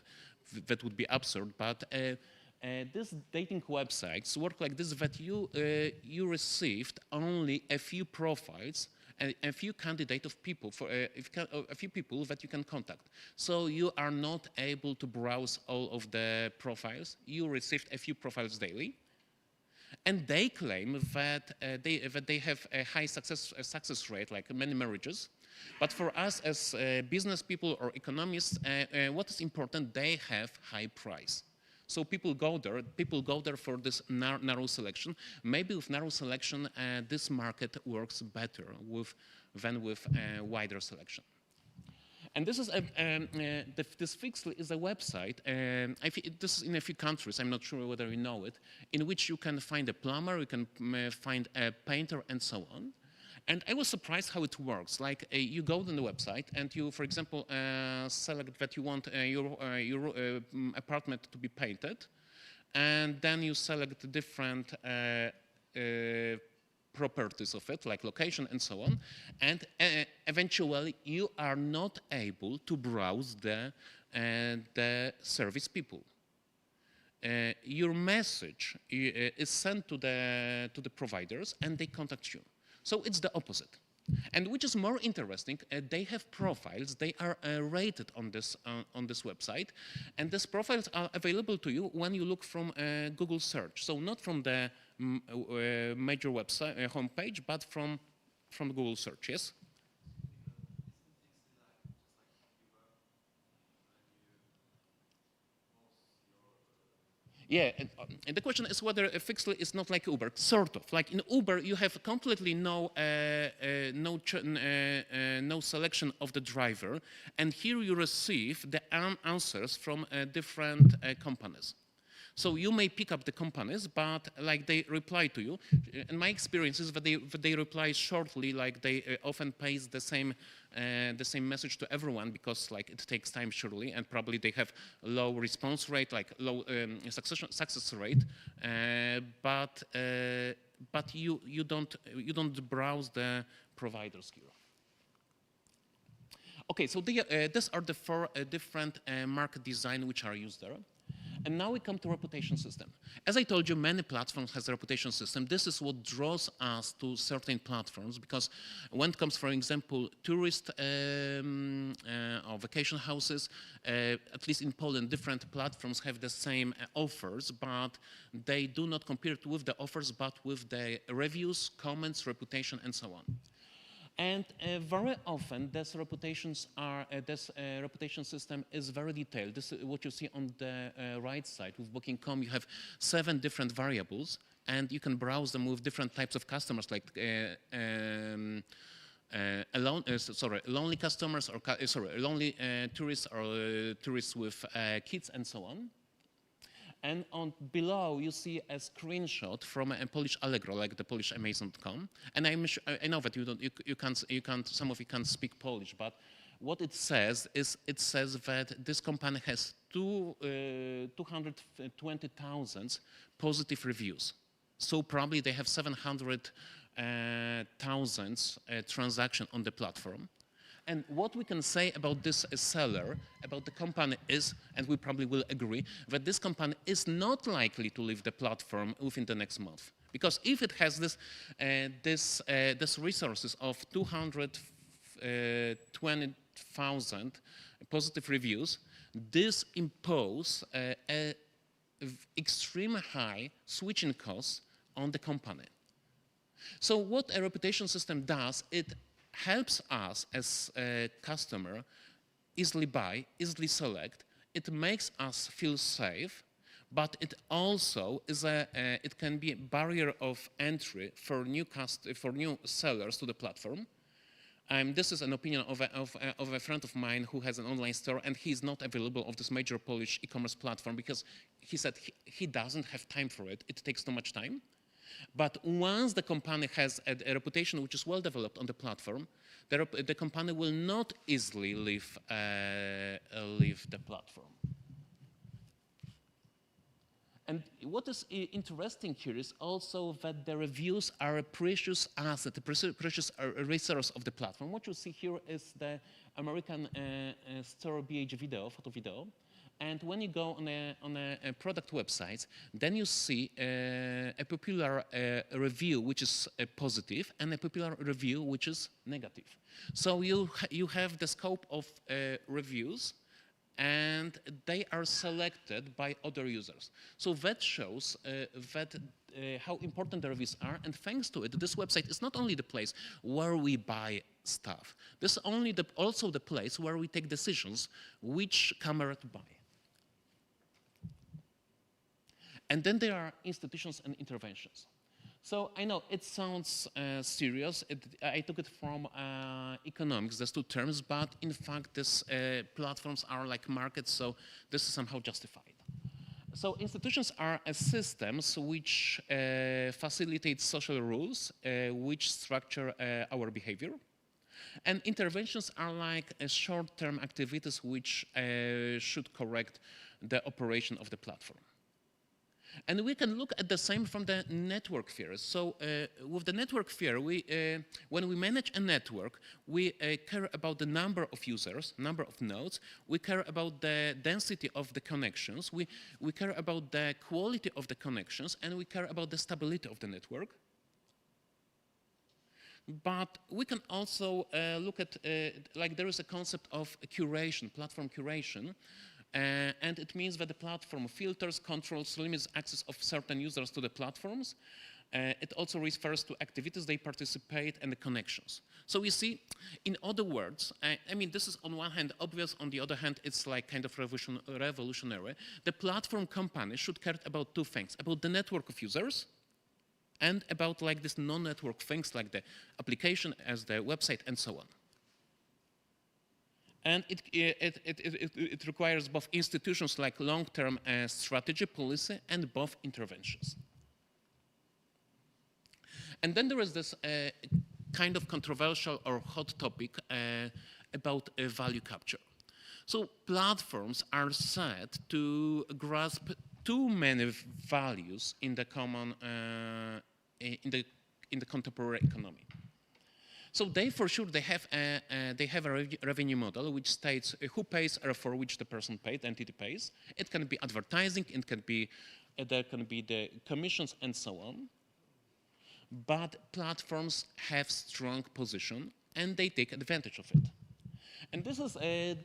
D: that would be absurd. But these dating websites work like this: that you received only a few profiles and a few candidates of people a few people that you can contact. So you are not able to browse all of the profiles. You received a few profiles daily. And they claim that they have a high success rate, like many marriages. But for us as business people or economists, what is important, they have high price. So people go there for this narrow selection. Maybe with narrow selection, this market works better than with wider selection. And this is this Fixly is a website. This is in a few countries. I'm not sure whether you know it, in which you can find a plumber, you can find a painter, and so on. And I was surprised how it works. Like you go on the website and you, for example, select that you want your apartment to be painted, and then you select different properties of it, like location and so on, and eventually you are not able to browse the service people. Your message is sent to the providers, and they contact you. So it's the opposite. And which is more interesting, they have profiles. They are rated on this website, and these profiles are available to you when you look from Google search. So not from the major website homepage, but from Google search. Yes. Yeah, and the question is whether Fixly is not like Uber. Sort of. Like in Uber, you have completely no selection of the driver, and here you receive the answers from different companies. So you may pick up the companies, but like they reply to you. And my experience is that they reply shortly, like they often paste the same message to everyone, because like it takes time surely, and probably they have low response rate, like low success rate. But you don't browse the providers here. Okay, so these are the four different market design which are used there. And now we come to reputation system. As I told you, many platforms has a reputation system. This is what draws us to certain platforms, because when it comes, for example, tourist or vacation houses, at least in Poland, different platforms have the same offers, but they do not compare it with the offers, but with the reviews, comments, reputation, and so on. And very often, this reputation system is very detailed. This is what you see on the right side. With Booking.com, you have 7 different variables, and you can browse them with different types of customers, like lonely customers, or lonely tourists, or tourists with kids, and so on. And below, you see a screenshot from a Polish Allegro, like the Polish Amazon.com. And I know that some of you can't speak Polish, but what it says is that this company has 220,000 positive reviews. So probably they have 700,000 transactions on the platform. And what we can say about this seller, about the company is, and we probably will agree, that this company is not likely to leave the platform within the next month. Because if it has this resources of 220,000 positive reviews, this imposes extremely high switching costs on the company. So what a reputation system does, it helps us as a customer easily buy, easily select. It makes us feel safe, but it also is it can be a barrier of entry for new sellers to the platform. This is an opinion of a friend of mine who has an online store, and he's not available of this major Polish e-commerce platform because he said he doesn't have time for it. It takes too much time. But once the company has a reputation which is well developed on the platform, the company will not easily leave the platform. And what is interesting here is also that the reviews are a precious asset, a precious resource of the platform. What you see here is the American store BH video, photo video. And when you go on a product website, then you see a popular review which is positive and a popular review which is negative. So you have the scope of reviews, and they are selected by other users. So that shows how important the reviews are, and thanks to it, this website is not only the place where we buy stuff. This is also the place where we take decisions which camera to buy. And then there are institutions and interventions. So I know it sounds serious. I took it from economics, those two terms, but in fact, these platforms are like markets, so this is somehow justified. So institutions are systems which facilitate social rules, which structure our behavior. And interventions are like short-term activities which should correct the operation of the platform. And we can look at the same from the network fears. So with the network fear, when we manage a network, we care about the number of users, number of nodes. We care about the density of the connections. We care about the quality of the connections, and we care about the stability of the network. But we can also look at, like there is a concept of curation, platform curation. And it means that the platform filters, controls, limits access of certain users to the platforms. It also refers to activities they participate and the connections. So we see, in other words, I mean, this is on one hand obvious, on the other hand, it's like kind of revolutionary. The platform company should care about two things, about the network of users and about like this non-network things like the application as the website and so on. And it requires both institutions like long-term strategy, policy, and both interventions. And then there is this kind of controversial or hot topic about value capture. So platforms are said to grasp too many values in the common, in the contemporary economy. So they, for sure, they have a revenue model which states who pays or for which the person paid, the entity pays. It can be advertising, it can be, there can be the commissions and so on. But platforms have strong position and they take advantage of it. And this is an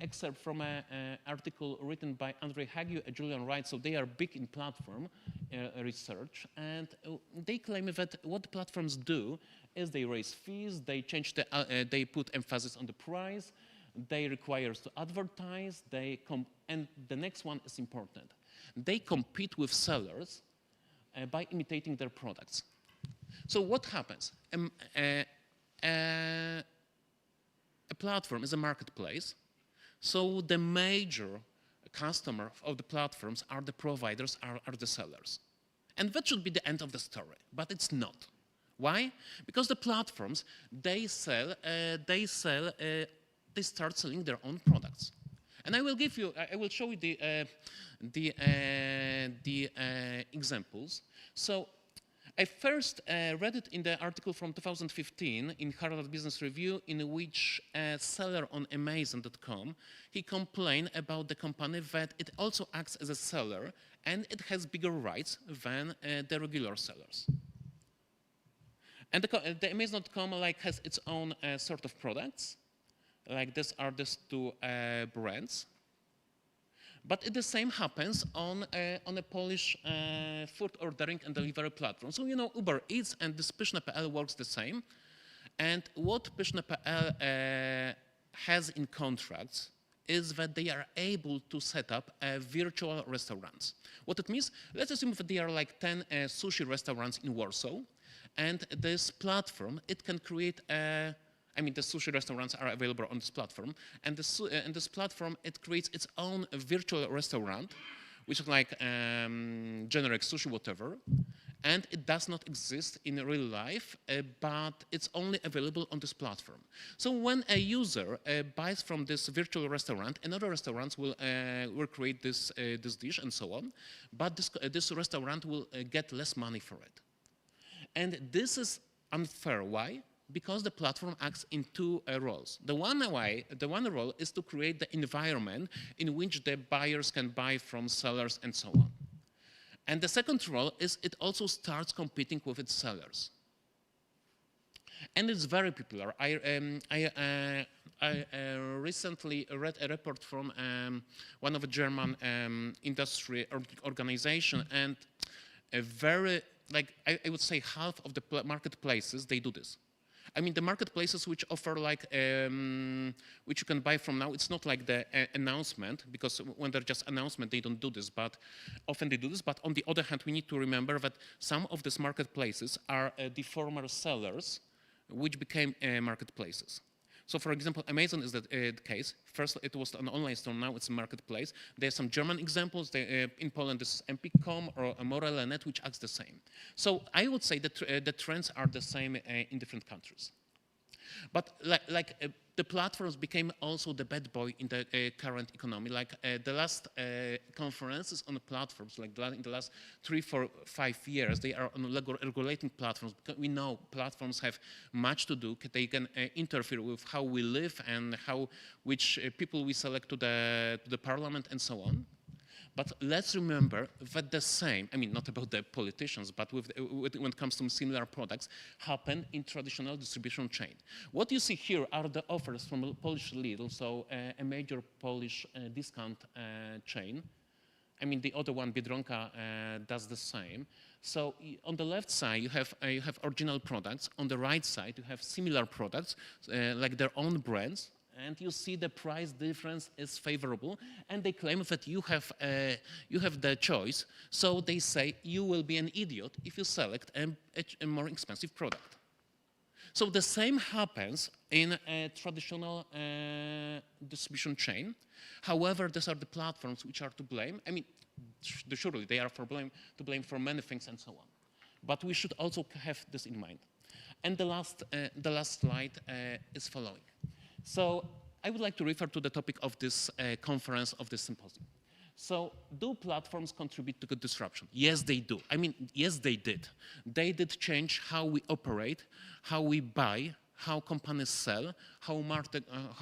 D: excerpt from an article written by Andre Hagiu and Julian Wright. So they are big in platform research, and they claim that what platforms do is they raise fees, they change they put emphasis on the price, they require us to advertise, and the next one is important. They compete with sellers by imitating their products. So what happens? A platform is a marketplace, so the major customer of the platforms are the providers, are the sellers. And that should be the end of the story, but it's not. Why? Because the platforms, they start selling their own products. And I will show you the examples. So I first read it in the article from 2015 in Harvard Business Review, in which a seller on Amazon.com, he complained about the company that it also acts as a seller and it has bigger rights than the regular sellers. And the Amazon.com has its own sort of products, like these are these two brands. But the same happens on a Polish food ordering and delivery platform. So, you know, Uber Eats and this Pyszne.pl works the same. And what Pyszne.pl has in contracts is that they are able to set up virtual restaurants. What it means, let's assume that there are like 10 sushi restaurants in Warsaw, And this platform, it can create a, I mean, the sushi restaurants are available on this platform, and this platform, it creates its own virtual restaurant, which is like generic sushi, whatever, and it does not exist in real life, but it's only available on this platform. So when a user buys from this virtual restaurant, another restaurants will create this dish and so on, but this restaurant will get less money for it. And this is unfair. Why? Because the platform acts in two roles. The one role is to create the environment in which the buyers can buy from sellers and so on. And the second role is it also starts competing with its sellers. And it's very popular. I recently read a report from one of the German industry organization, and a very, like I would say half of the marketplaces, they do this. I mean, the marketplaces which offer like, which you can buy from now, it's not like the announcement, because when they're just announcement, they don't do this, but often they do this. But on the other hand, we need to remember that some of these marketplaces are the former sellers, which became marketplaces. So for example, Amazon is the case. First, it was an online store, now it's a marketplace. There's some German examples. In Poland, this is MP.com or Morele.net, which acts the same. So I would say that the trends are the same in different countries. But the platforms became also the bad boy in the current economy. Like the last conferences on the platforms, like in the last 3, 4, 5 years, they are on regulating platforms, because we know platforms have much to do. They can interfere with how we live and which people we select to the parliament and so on. But let's remember that the same, I mean, not about the politicians, but when it comes to similar products, happen in traditional distribution chain. What you see here are the offers from Polish Lidl, so a major Polish discount chain. I mean, the other one, Biedronka, does the same. So on the left side, you have original products. On the right side, you have similar products, like their own brands. And you see the price difference is favorable, and they claim that you have the choice. So they say you will be an idiot if you select a more expensive product. So the same happens in a traditional distribution chain. However, these are the platforms which are to blame. I mean, surely they are to blame for many things and so on. But we should also have this in mind. And the last slide is following. So I would like to refer to the topic of this conference, of this symposium. So do platforms contribute to the disruption? Yes, they do. I mean, yes, they did. They did change how we operate, how we buy, how companies sell, how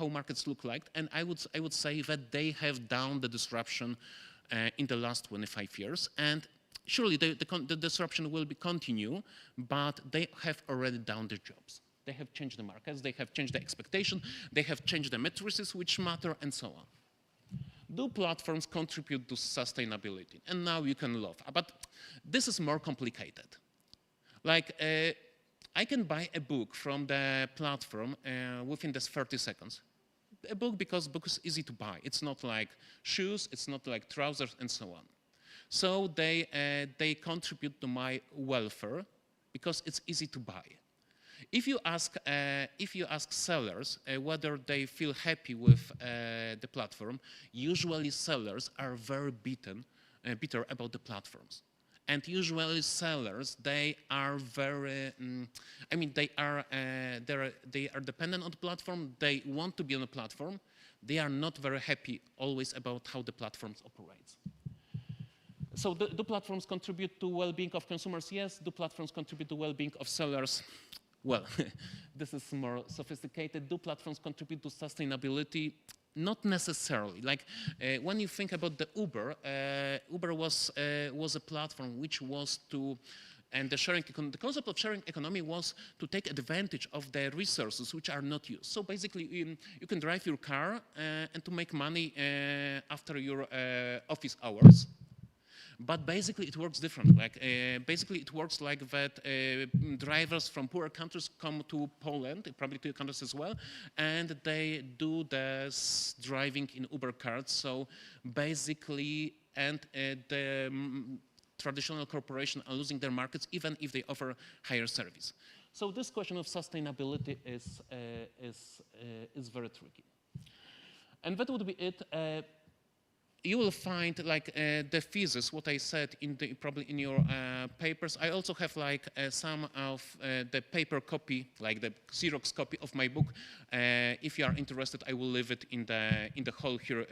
D: markets look like. And I would say that they have done the disruption in the last 25 years. And surely the disruption will continue, but they have already done their jobs. They have changed the markets, they have changed the expectation, they have changed the matrices which matter, and so on. Do platforms contribute to sustainability? And now you can laugh, but this is more complicated. Like, I can buy a book from the platform within this 30 seconds. A book, because book is easy to buy. It's not like shoes, it's not like trousers, and so on. So they contribute to my welfare because it's easy to buy. If you ask sellers whether they feel happy with the platform, usually sellers are very bitter about the platforms. And usually sellers, they are very, I mean, they are dependent on the platform, they want to be on the platform, they are not very happy always about how the platforms operate. So do platforms contribute to well-being of consumers? Yes. Do platforms contribute to well-being of sellers? Well, this is more sophisticated. Do platforms contribute to sustainability? Not necessarily. Like when you think about the Uber, Uber was a platform which was to, and the concept of sharing economy was to take advantage of the resources which are not used. So basically, you can drive your car and to make money after your office hours. But basically, it works different. Like basically, it works like that drivers from poorer countries come to Poland, probably to countries as well, and they do this driving in Uber cars. So basically, and traditional corporations are losing their markets even if they offer higher service. So this question of sustainability is very tricky. And that would be it. You will find like the thesis, what I said probably in your papers. I also have like some of the paper copy, like the Xerox copy of my book. If you are interested, I will leave it in the hall here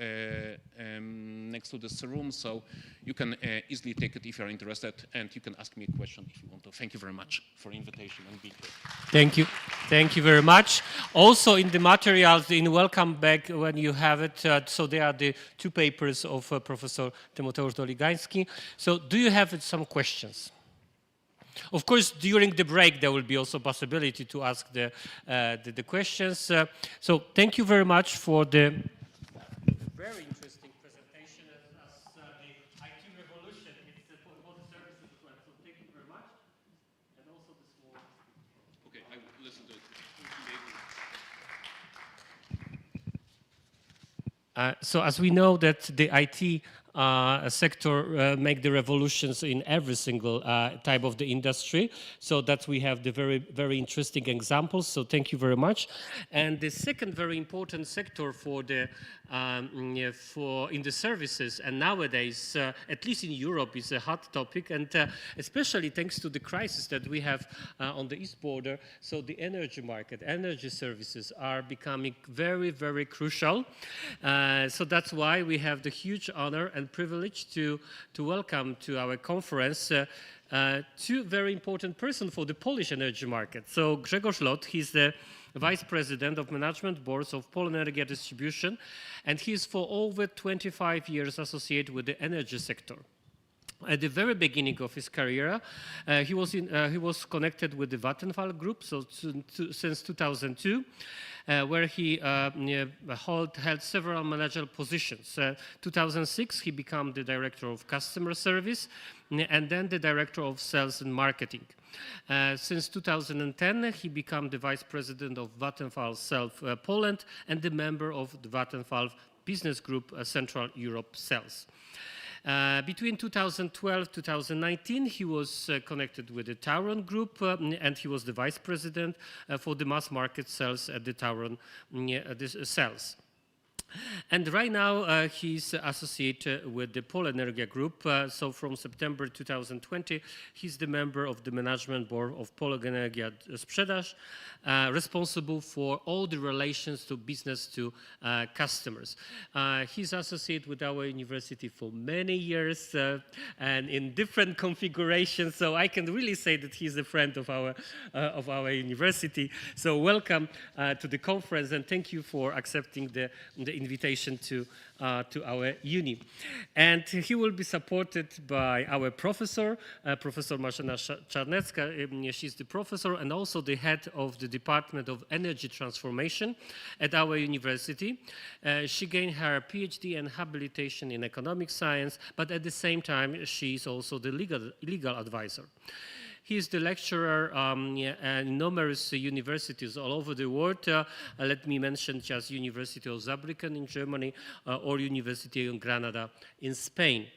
D: next to this room, so you can easily take it if you are interested, and you can ask me a question if you want to. Thank you very much for the invitation and being here.
A: Thank you. Thank you very much. Also in the materials, in welcome back when you have it, so there are the two papers of Professor Tymoteusz Doligański. So do you have some questions? Of course, during the break, there will be also possibility to ask the questions. So thank you very much for the very interesting presentation as the IT revolution. It's for the services as well. So thank you very much. And also the small.
D: Okay, I will listen to it.
A: So as we know that the IT sector make the revolutions in every single type of the industry, so that we have the very interesting examples. So thank you very much. And the second very important sector for the in the services, and nowadays at least in Europe is a hot topic, and especially thanks to the crisis that we have on the east border. So the energy market, energy services are becoming very crucial. So that's why we have the huge honor and privilege to welcome to our conference two very important persons for the Polish energy market. So Grzegorz Lot, he's the Vice President of Management Boards of Polenergia Distribution, and he is for over 25 years associated with the energy sector. At the very beginning of his career, he was connected with the Vattenfall Group, so since 2002, where he held several managerial positions. 2006, he became the Director of Customer Service, and then the Director of Sales and Marketing. Since 2010, he became the Vice President of Vattenfall Self Poland and the member of the Vattenfall Business Group Central Europe Sales. Between 2012-2019, he was connected with the Tauron Group, and he was the vice president for the mass market sales at the Tauron sales. And right now, he's associated with the Polenergia Group. So from September 2020, he's the member of the management board of Polenergia Sprzedaż, responsible for all the relations to business to customers. He's associated with our university for many years and in different configurations. So I can really say that he's a friend of our university. So welcome to the conference, and thank you for accepting the invitation to our uni. And he will be supported by our professor, Professor Marzena Czarnecka. She's the professor and also the head of the Department of Energy Transformation at our university. She gained her PhD and habilitation in economic science, but at the same time, she's also the legal advisor. He is the lecturer in numerous universities all over the world. Let me mention just University of Saarbrücken in Germany or University of Granada in Spain.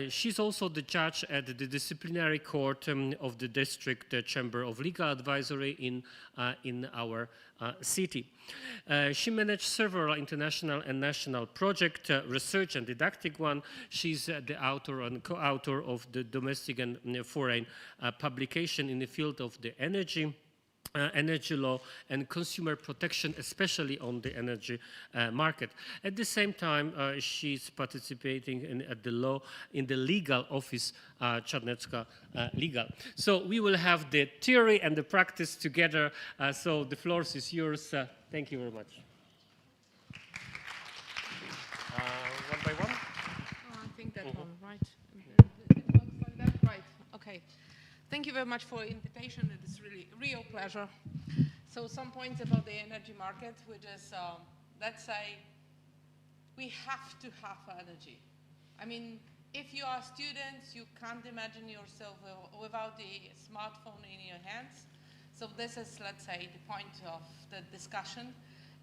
A: She's also the judge at the disciplinary court of the district chamber of legal advisory in our city. She managed several international and national projects, research and didactic one. She's the author and co-author of the domestic and foreign publication in the field of the energy law and consumer protection, especially on the energy market. At the same time, she's participating in the legal office, Czarnecka Legal. So we will have the theory and the practice together. So the floor is yours. Thank you very much. One by one?
E: Oh, I think that one, right? It looks like that, right? Okay. Thank you very much for the invitation. It is really a real pleasure. So some points about the energy market, which is, let's say, we have to have energy. I mean, if you are students, you can't imagine yourself without the smartphone in your hands. So this is, let's say, the point of the discussion.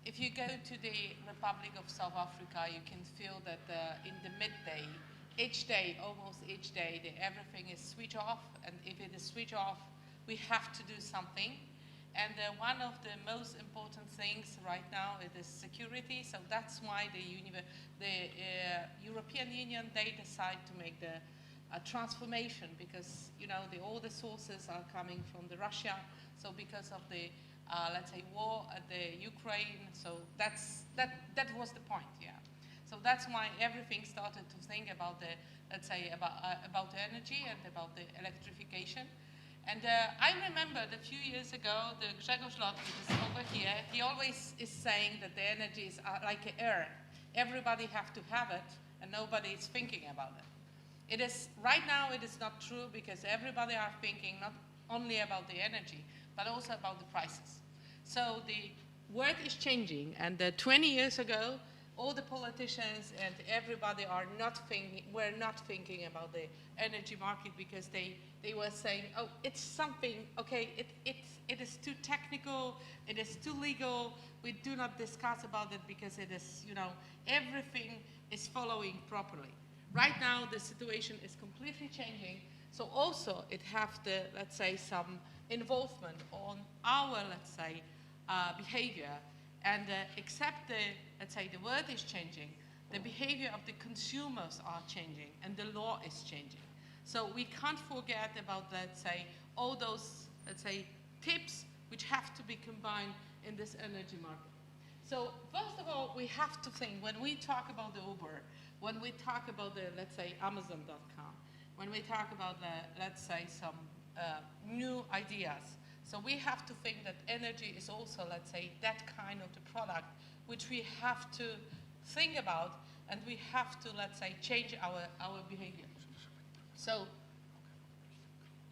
E: If you go to the Republic of South Africa, you can feel that in the midday, each day, almost each day, everything is switched off, and if it is switched off, we have to do something. And one of the most important things right now is security. So that's why the European Union, they decide to make the transformation, because all the sources are coming from Russia. So because of the let's say war at the Ukraine, so that was the point, yeah. So that's why everything started to think about the, let's say, about energy and about the electrification. And I remember a few years ago, the Grzegorz Lot, which is over here, he always is saying that the energy is like air. Everybody have to have it, and nobody is thinking about it. It is, right now it is not true, because everybody are thinking not only about the energy, but also about the prices. So the world is changing, and 20 years ago, all the politicians and everybody were not thinking about the energy market, because they were saying, oh, it's something, okay, it is too technical, it is too legal, we do not discuss about it because it is, everything is following properly. Right now, the situation is completely changing, so also it have the, let's say, some involvement on our, let's say, behavior. And except let's say, the world is changing, the behavior of the consumers are changing, and the law is changing. So we can't forget about, let's say, all those, let's say, tips which have to be combined in this energy market. So first of all, we have to think, when we talk about the Uber, when we talk about the, let's say, Amazon.com, when we talk about the, let's say, some new ideas, so we have to think that energy is also, let's say, that kind of the product which we have to think about, and we have to, let's say, change our behavior. So,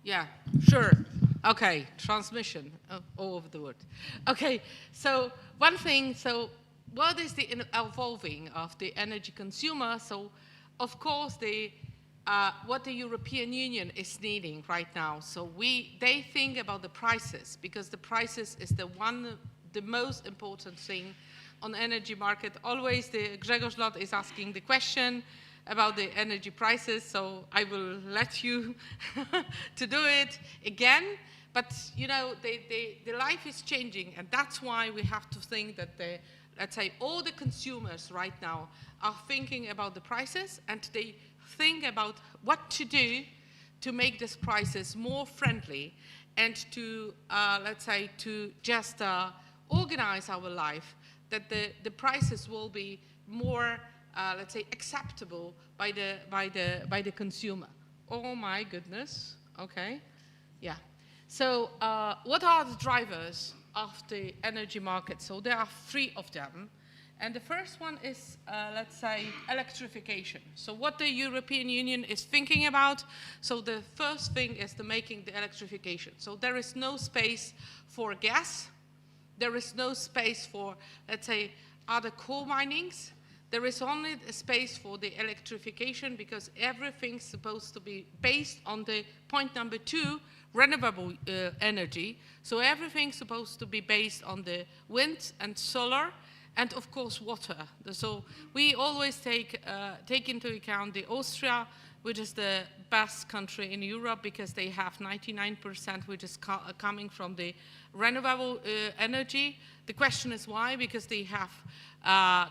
E: yeah, sure. Okay, transmission all over the world. Okay, so one thing, so what is the evolving of the energy consumer? So, of course, what the European Union is needing right now. So they think about the prices, because the prices is the most important thing on the energy market. Always the Grzegorz Lot is asking the question about the energy prices, so I will let you to do it again. But the life is changing, and that's why we have to think that let's say, all the consumers right now are thinking about the prices, and they think about what to do to make these prices more friendly, and to, let's say, to just organize our life, that the prices will be more, let's say, acceptable by the consumer. Oh my goodness, okay, yeah. So what are the drivers of the energy market? So there are 3 of them. And the first one is, let's say, electrification. So what the European Union is thinking about, so the first thing is making the electrification. So there is no space for gas. There is no space for, let's say, other coal minings. There is only a space for the electrification, because everything's supposed to be based on the point number 2, renewable energy. So everything's supposed to be based on the wind and solar, and of course water. So we always take into account the Austria, which is the best country in Europe, because they have 99%, which is coming from the renewable energy. The question is why? Because they have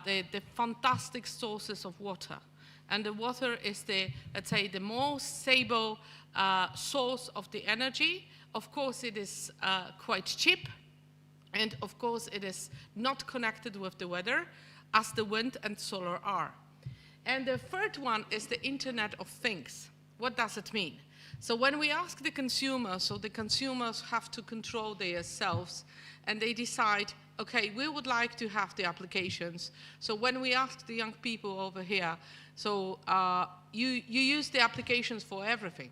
E: the fantastic sources of water. And the water is the, let's say, the most stable source of the energy. Of course, it is quite cheap. And of course, it is not connected with the weather, as the wind and solar are. And the third one is the Internet of Things. What does it mean? So when we ask the consumers, so the consumers have to control themselves, and they decide, okay, we would like to have the applications. So when we ask the young people over here, so you use the applications for everything.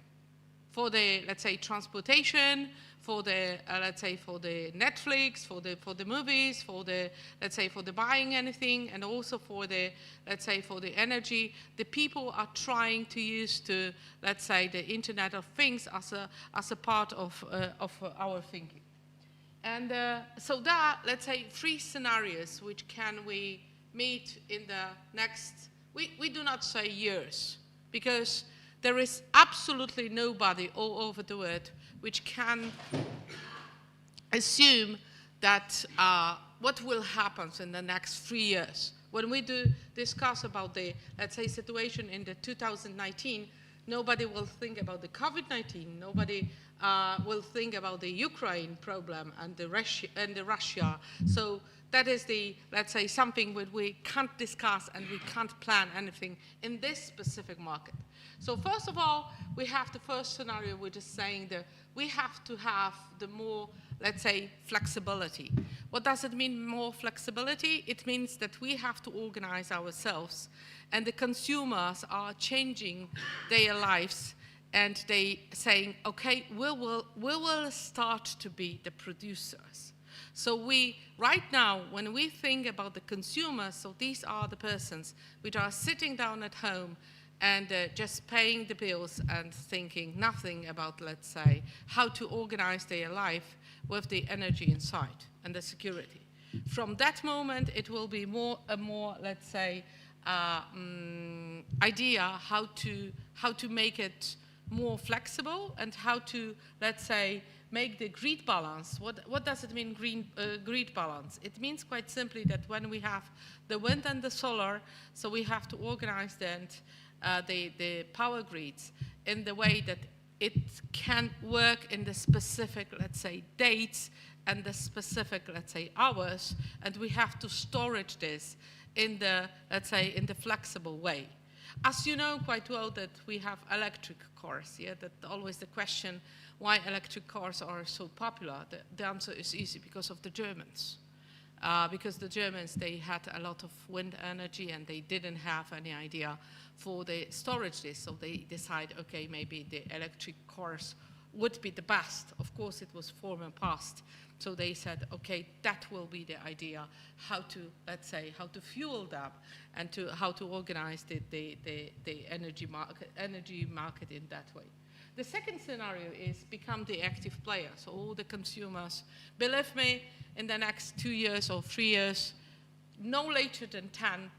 E: For the, let's say, transportation, for the, let's say, for the Netflix, for the movies, for the, let's say, for the buying anything, and also for the, let's say, for the energy. The people are trying to use the, let's say, the Internet of Things as a part of our thinking. And so there are, let's say, 3 scenarios which can we meet in the next, we do not say years, because there is absolutely nobody all over the world which can assume that what will happen in the next 3 years. When we do discuss about the, let's say, situation in the 2019, nobody will think about the COVID-19. Nobody will think about the Ukraine problem and the Russia. So that is the, let's say, something that we can't discuss and we can't plan anything in this specific market. So first of all, we have the first scenario, which is saying that we have to have the more, let's say, flexibility. What does it mean, more flexibility? It means that we have to organize ourselves, and the consumers are changing their lives, and they saying, okay, we will start to be the producers. So we, right now, when we think about the consumers, so these are the persons which are sitting down at home and just paying the bills and thinking nothing about, let's say, how to organize their life with the energy inside and the security. From that moment, it will be a more, let's say, idea how to make it more flexible and how to, let's say, make the grid balance. What does it mean, grid balance? It means quite simply that when we have the wind and the solar, so we have to organize then the power grids in the way that it can work in the specific, let's say, dates and the specific, let's say, hours, and we have to storage this in the, let's say, in the flexible way. As you know quite well that we have electric cars, yeah, that always the question why electric cars are so popular. The answer is easy, because of the Germans. Because the Germans, they had a lot of wind energy and they didn't have any idea for the storage this, so they decide, okay, maybe the electric cars would be the best. Of course, it was former past. So they said, okay, that will be the idea, how to, let's say, how to fuel them and how to organize the energy market in that way. The second scenario is become the active player. So all the consumers, believe me, in the next 2 years or 3 years, no later than 10,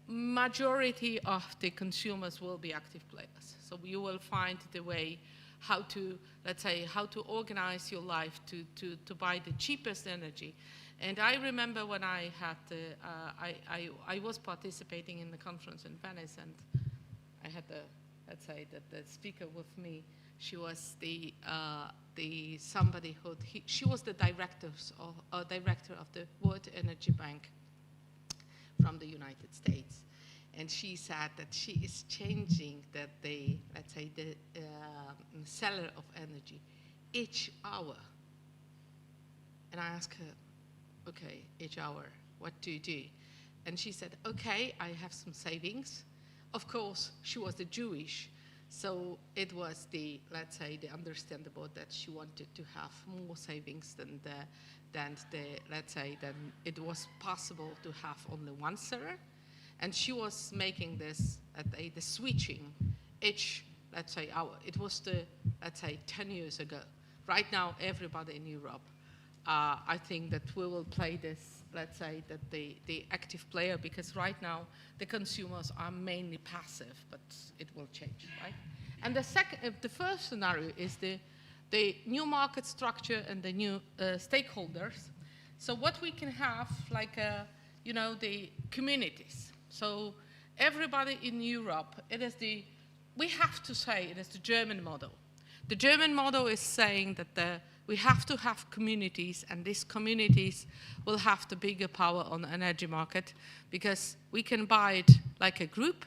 E: majority of the consumers will be active players. So you will find the way how to, let's say, how to organize your life to buy the cheapest energy. And I remember when I had, I was participating in the conference in Venice, and I had the, let's say, the speaker with me. She was somebody who, she was the director of the World Energy Bank from the United States. And she said that she is changing that the, let's say, the seller of energy each hour. And I asked her, okay, each hour, what do you do? And she said, okay, I have some savings. Of course, she was the Jewish, so it was the, let's say, the understandable that she wanted to have more savings than let's say, than it was possible to have only one seller. And she was making this at the switching each, let's say, hour. It was the, let's say, 10 years ago. Right now, everybody in Europe, I think that we will play this, let's say, that the active player, because right now the consumers are mainly passive, but it will change, right? And the first scenario is the new market structure and the new stakeholders. So what we can have, like, you know, the communities. So everybody in Europe, we have to say it is the German model. The German model is saying that we have to have communities, and these communities will have the bigger power on the energy market, because we can buy it like a group.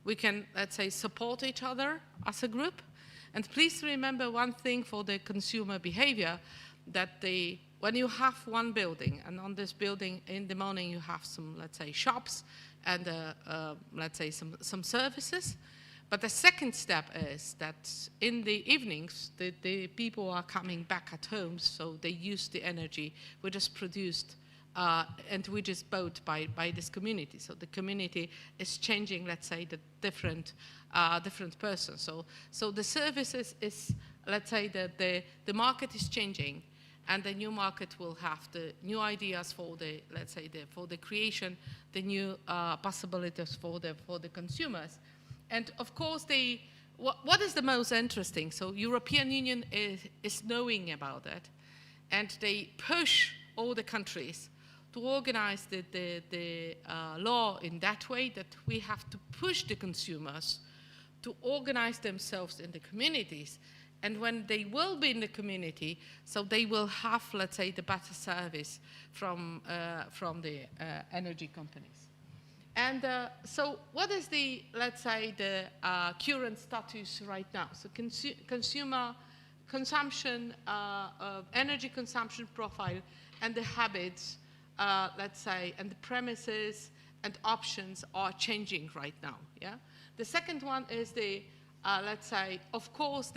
E: We can, let's say, support each other as a group. And please remember one thing for the consumer behavior, that when you have one building, and on this building in the morning you have some, let's say, shops and let's say some services. But the second step is that in the evenings, the people are coming back at home, so they use the energy which is produced and which is bought by this community. So the community is changing, let's say, the different persons. So the services is, let's say, that the market is changing, and the new market will have the new ideas for the, let's say, for the creation, the new possibilities for the consumers. And of course, what is the most interesting? So European Union is knowing about it, and they push all the countries to organize the law in that way that we have to push the consumers to organize themselves in the communities. And when they will be in the community, so they will have, let's say, the better service from the energy companies. And so what is the, let's say, the current status right now? So consumer consumption, energy consumption profile, and the habits, let's say, and the premises and options are changing right now, yeah? The second one is the, let's say, of course,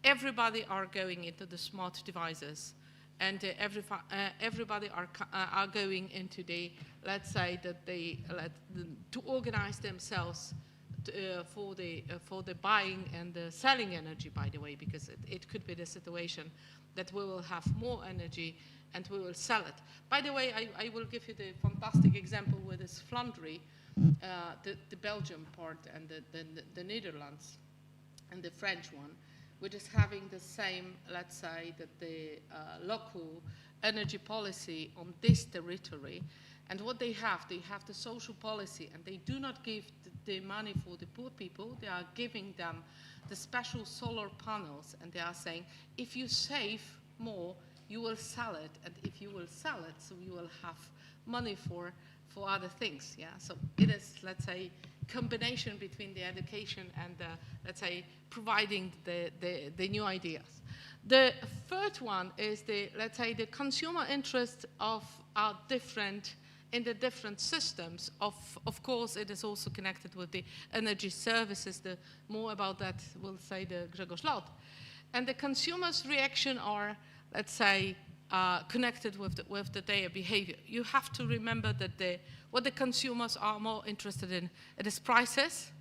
E: everybody are going into the smart devices, and everybody are going into the, let's say, that to organize themselves for the buying and the selling energy, by the way, because it could be the situation that we will have more energy and we will sell it. By the way, I will give you the fantastic example with this Flandre, the Belgium part and the Netherlands and the French one, which is having the same, let's say, that the local energy policy on this territory. And what they have the social policy, and they do not give the money for the poor people. They are giving them the special solar panels, and they are saying, if you save more, you will sell it, and if you will sell it, so you will have money for other things, yeah? So it is, let's say, combination between the education and, let's say, providing the new ideas. The third one is let's say, the consumer interest of our different, in the different systems. Of course, it is also connected with the energy services. More about that will say the Grzegorz Lot. And the consumer's reaction are, let's say, connected with their behavior. You have to remember that what the consumers are more interested in, it is prices.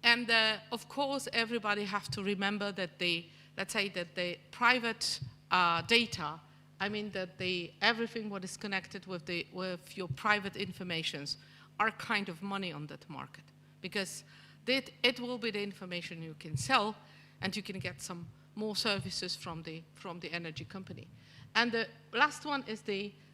E: And of course, everybody have to remember that let's say that the private data, I mean that everything what is connected with your private informations are kind of money on that market, because it will be the information you can sell, and you can get some more services from the energy company. And the last one is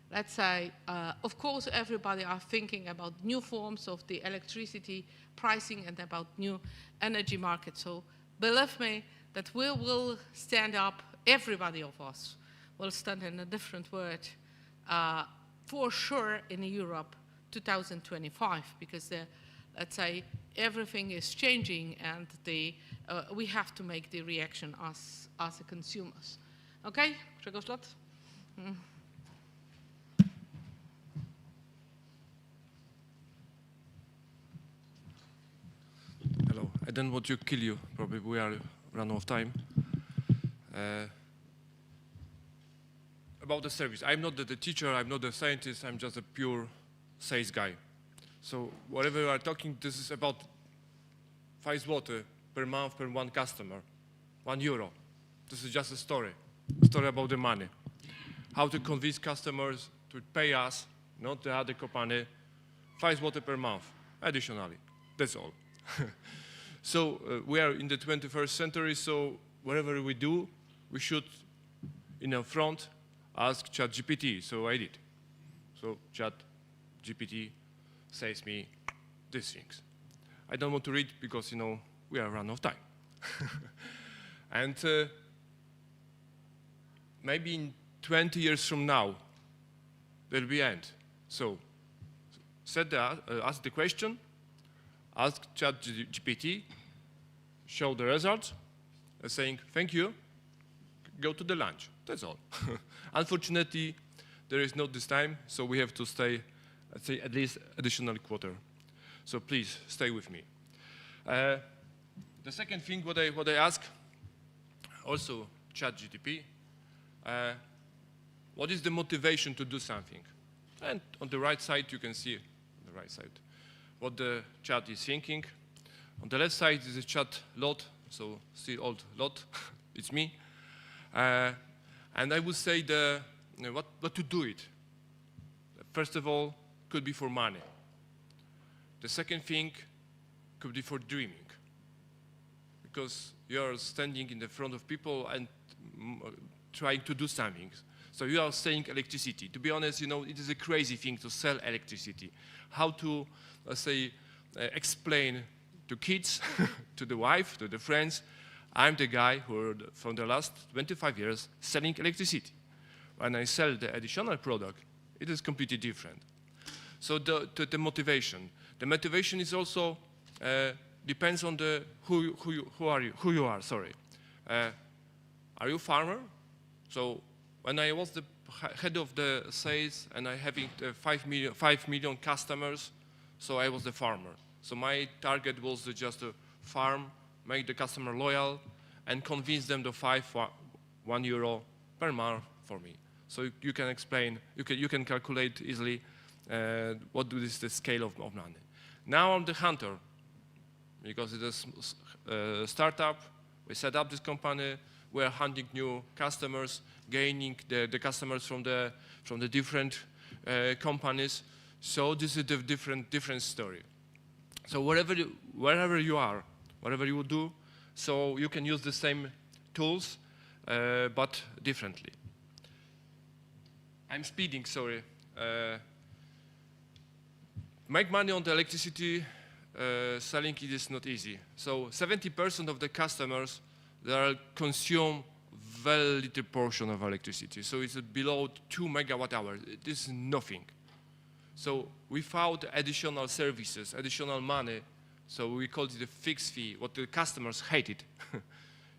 E: let's say, of course, everybody are thinking about new forms of the electricity pricing and about new energy markets. So believe me that we will stand up, everybody of us will stand in a different word, for sure in Europe 2025, because let's say everything is changing, and we have to make the reaction as a consumers. Okay, Grzegorz Lot?
F: Hello. I don't want to kill you. Probably we are run out of time. About the service, I'm not the teacher. I'm not the scientist. I'm just a pure sales guy. So whatever we are talking, this is about 5 zloty per month per one customer, €1. This is just a story about the money. How to convince customers to pay us, not the other company, 5 zloty per month additionally. That's all. So we are in the 21st century, so whatever we do, we should, in the front, ask ChatGPT. So I did. So ChatGPT says me these things. I don't want to read because, we are run out of time. And maybe in 20 years from now, there'll be end. So ask the question, ask ChatGPT, show the results, saying, thank you, go to the lunch. That's all. Unfortunately, there is not this time, so we have to stay, let's say, at least additional quarter. So please, stay with me. The second thing, what I ask, also ChatGPT, what is the motivation to do something? And on the right side, you can see, on the right side, what the chat is thinking. On the left side is a chat lot, so still old lot, it's me. And I would say what to do it. First of all, could be for money. The second thing could be for dreaming, because you're standing in the front of people and trying to do something. So you are selling electricity. To be honest, you know, it is a crazy thing to sell electricity. How to, let's say, explain to kids, to the wife, to the friends, I'm the guy who, from the last 25 years, selling electricity. When I sell the additional product, it is completely different. So the motivation. The motivation is also depends on the who you are. Sorry, are you a farmer? So when I was the head of the sales and I having 5 million customers, so I was the farmer. So my target was to just farm, make the customer loyal, and convince them to €1 per month for me. So you can explain, you can calculate easily what is the scale of money. Now I'm the hunter, because it is a startup. We set up this company. We are hunting new customers, gaining the customers from the different companies. So this is a different story. So wherever you are, whatever you do, so you can use the same tools, but differently. I'm speeding, sorry. Make money on the electricity selling, it is not easy. So 70% of the customers, they consume very little portion of electricity. So it's below 2 megawatt hours. This is nothing. So without additional services, additional money, so we call it a fixed fee, what the customers hated,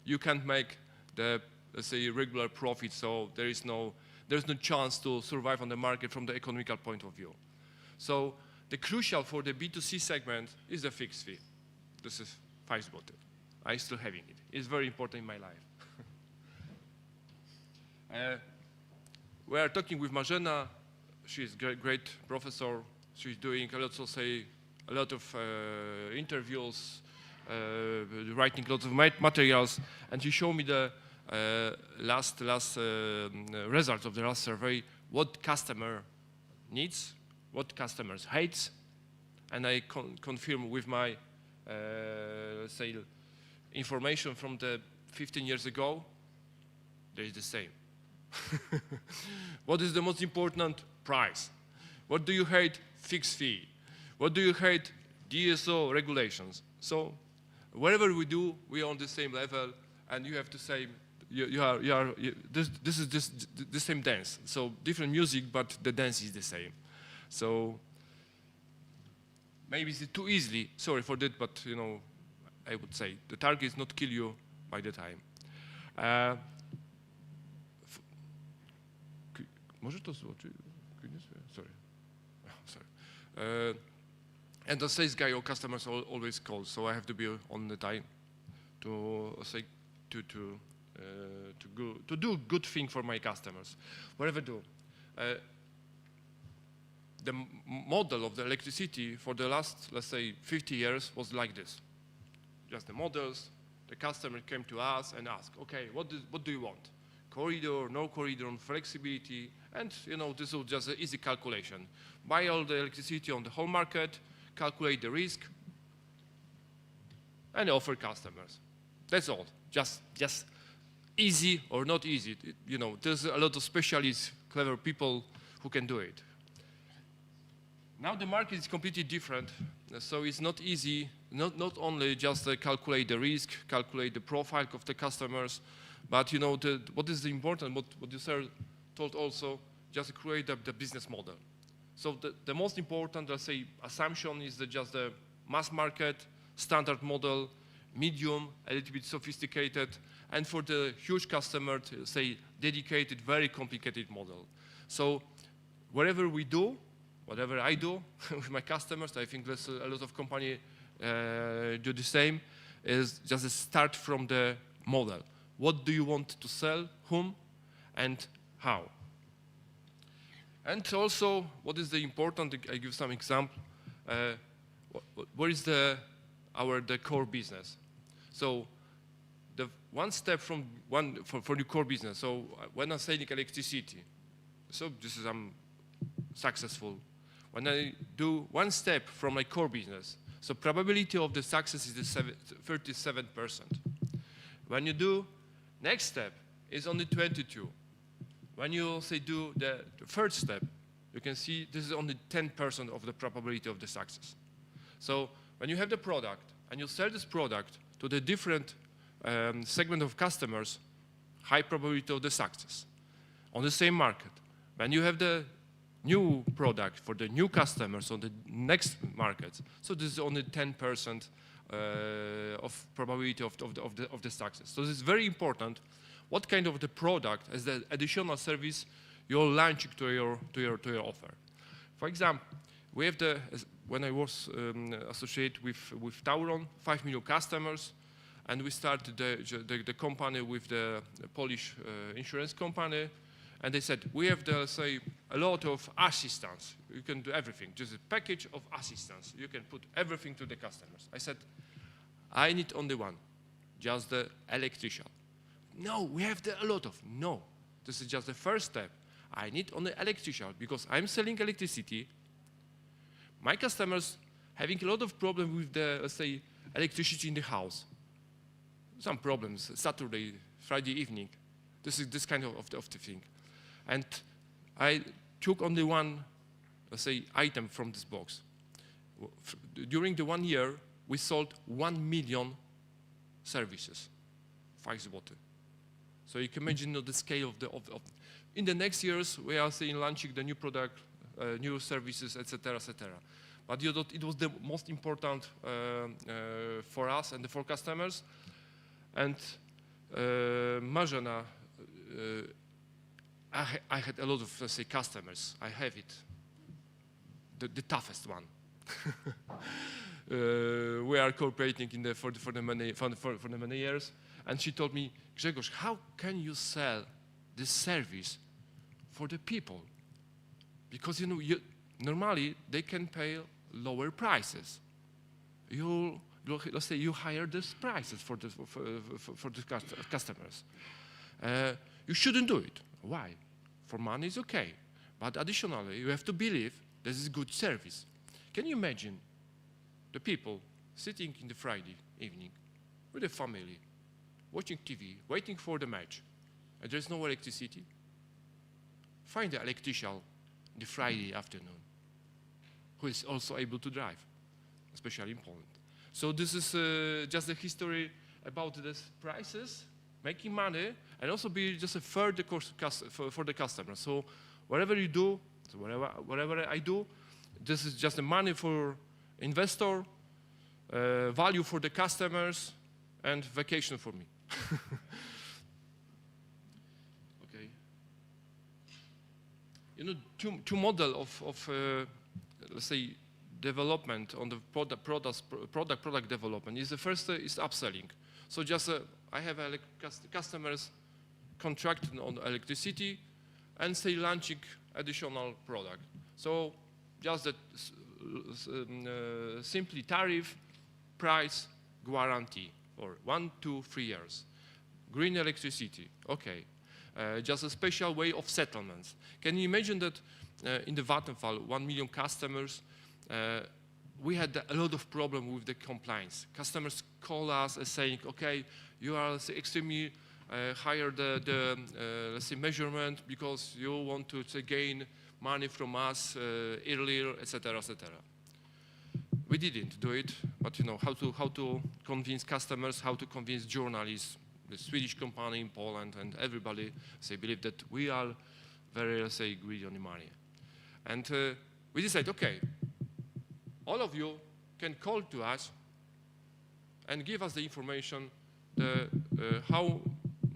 F: you can't make the, let's say, regular profit, so there's no chance to survive on the market from the economical point of view. So the crucial for the B2C segment is the fixed fee. This is 5 zloty. I'm still having it. It's very important in my life. We are talking with Marzena. She's a great professor. She's doing a lot of interviews, writing lots of materials, and she showed me the last results of the last survey, what customer needs, what customers hates, and I confirm with my say information from the 15 years ago, there is the same. What is the most important? Price. What do you hate? Fixed fee. What do you hate? DSO regulations. So whatever we do, we are on the same level, and you have to say this is the same dance. So different music, but the dance is the same. So maybe it's too easily. Sorry for that, but you know, I would say the target is not kill you by the time. Może to złoczy? Sorry. Sorry. And the sales guy or customers always call, so I have to be on the time to say to do good thing for my customers. Whatever I do. The model of the electricity for the last, let's say, 50 years was like this. Just the models. The customer came to us and asked, okay, what do you want? Corridor, no corridor, flexibility, and you know, this was just an easy calculation. Buy all the electricity on the whole market, calculate the risk, and offer customers. That's all. Just easy or not easy. You know, there's a lot of specialists, clever people who can do it. Now the market is completely different, so it's not easy, not only just calculate the risk, calculate the profile of the customers, but you know, what is important, what you sir told also, just create the business model. So the most important, let's say, assumption is that just the mass market, standard model, medium, a little bit sophisticated, and for the huge customer, say, dedicated, very complicated model. So whatever we do, whatever I do with my customers, I think there's a lot of companies do the same, is just a start from the model. What do you want to sell, whom, and how? And also, what is the important, I give some example, what is the core business? So the one step from for the core business, so when I'm selling electricity, so this is I'm successful. When I do one step from my core business, So probability of the success is the 37%. When you do next step, is only 22. When you say do the third step, you can see this is only 10% of the probability of the success. So when you have the product and you sell this product to the different segment of customers, high probability of the success. On the same market, when you have the new product for the new customers on the next markets, so this is only 10% of probability of the success. So this is very important. What kind of the product as the additional service you're launching to your offer? For example, we have when I was associated with Tauron, 5 million customers, and we started the company with the Polish insurance company, and they said, we have, say, a lot of assistance. You can do everything, just a package of assistance. You can put everything to the customers. I said, I need only one, just the electrician. No, we have a lot of. No, this is just the first step. I need only electrician because I'm selling electricity. My customers having a lot of problems with the, let's say, electricity in the house. Some problems, Saturday, Friday evening. This is this kind of the thing. And I took only one, let's say, item from this box. During the 1 year, we sold 1 million services, 5 zł. So you can imagine the scale of in the next years, we are seeing launching the new product, new services, etc., etc. But it was the most important for us and for customers. And Marzena, I had a lot of, let's say, customers. I have it, the toughest one. We are cooperating for the many years, and she told me, Grzegorz, how can you sell this service for the people? Because normally they can pay lower prices. Let's say you hire these prices for the customers. You shouldn't do it. Why? For money is okay, but additionally you have to believe this is good service. Can you imagine the people sitting in the Friday evening with a family, watching TV, waiting for the match, and there's no electricity? Find an electrician the Friday afternoon who is also able to drive, especially in Poland. So this is just the history about these prices, making money, and also be just a further cost for the customer. So whatever you do, so whatever I do, this is just the money for investor, value for the customers, and vacation for me. Okay. Two model of let's say, development on the product development is the first is upselling. So just I have customers contracted on electricity and say launching additional product. So just that simply tariff, price, guarantee for 1 to 3 years. Green electricity, okay. Just a special way of settlements. Can you imagine that in the Vattenfall, 1 million customers, we had a lot of problem with the compliance. Customers call us and saying, okay, you are extremely higher the let's say measurement because you want to gain money from us earlier, etc., etc. We didn't do it, but how to convince customers, how to convince journalists, the Swedish company in Poland, and everybody believe that we are very, let's say, greedy on the money. And we decided, okay, all of you can call to us and give us the information, how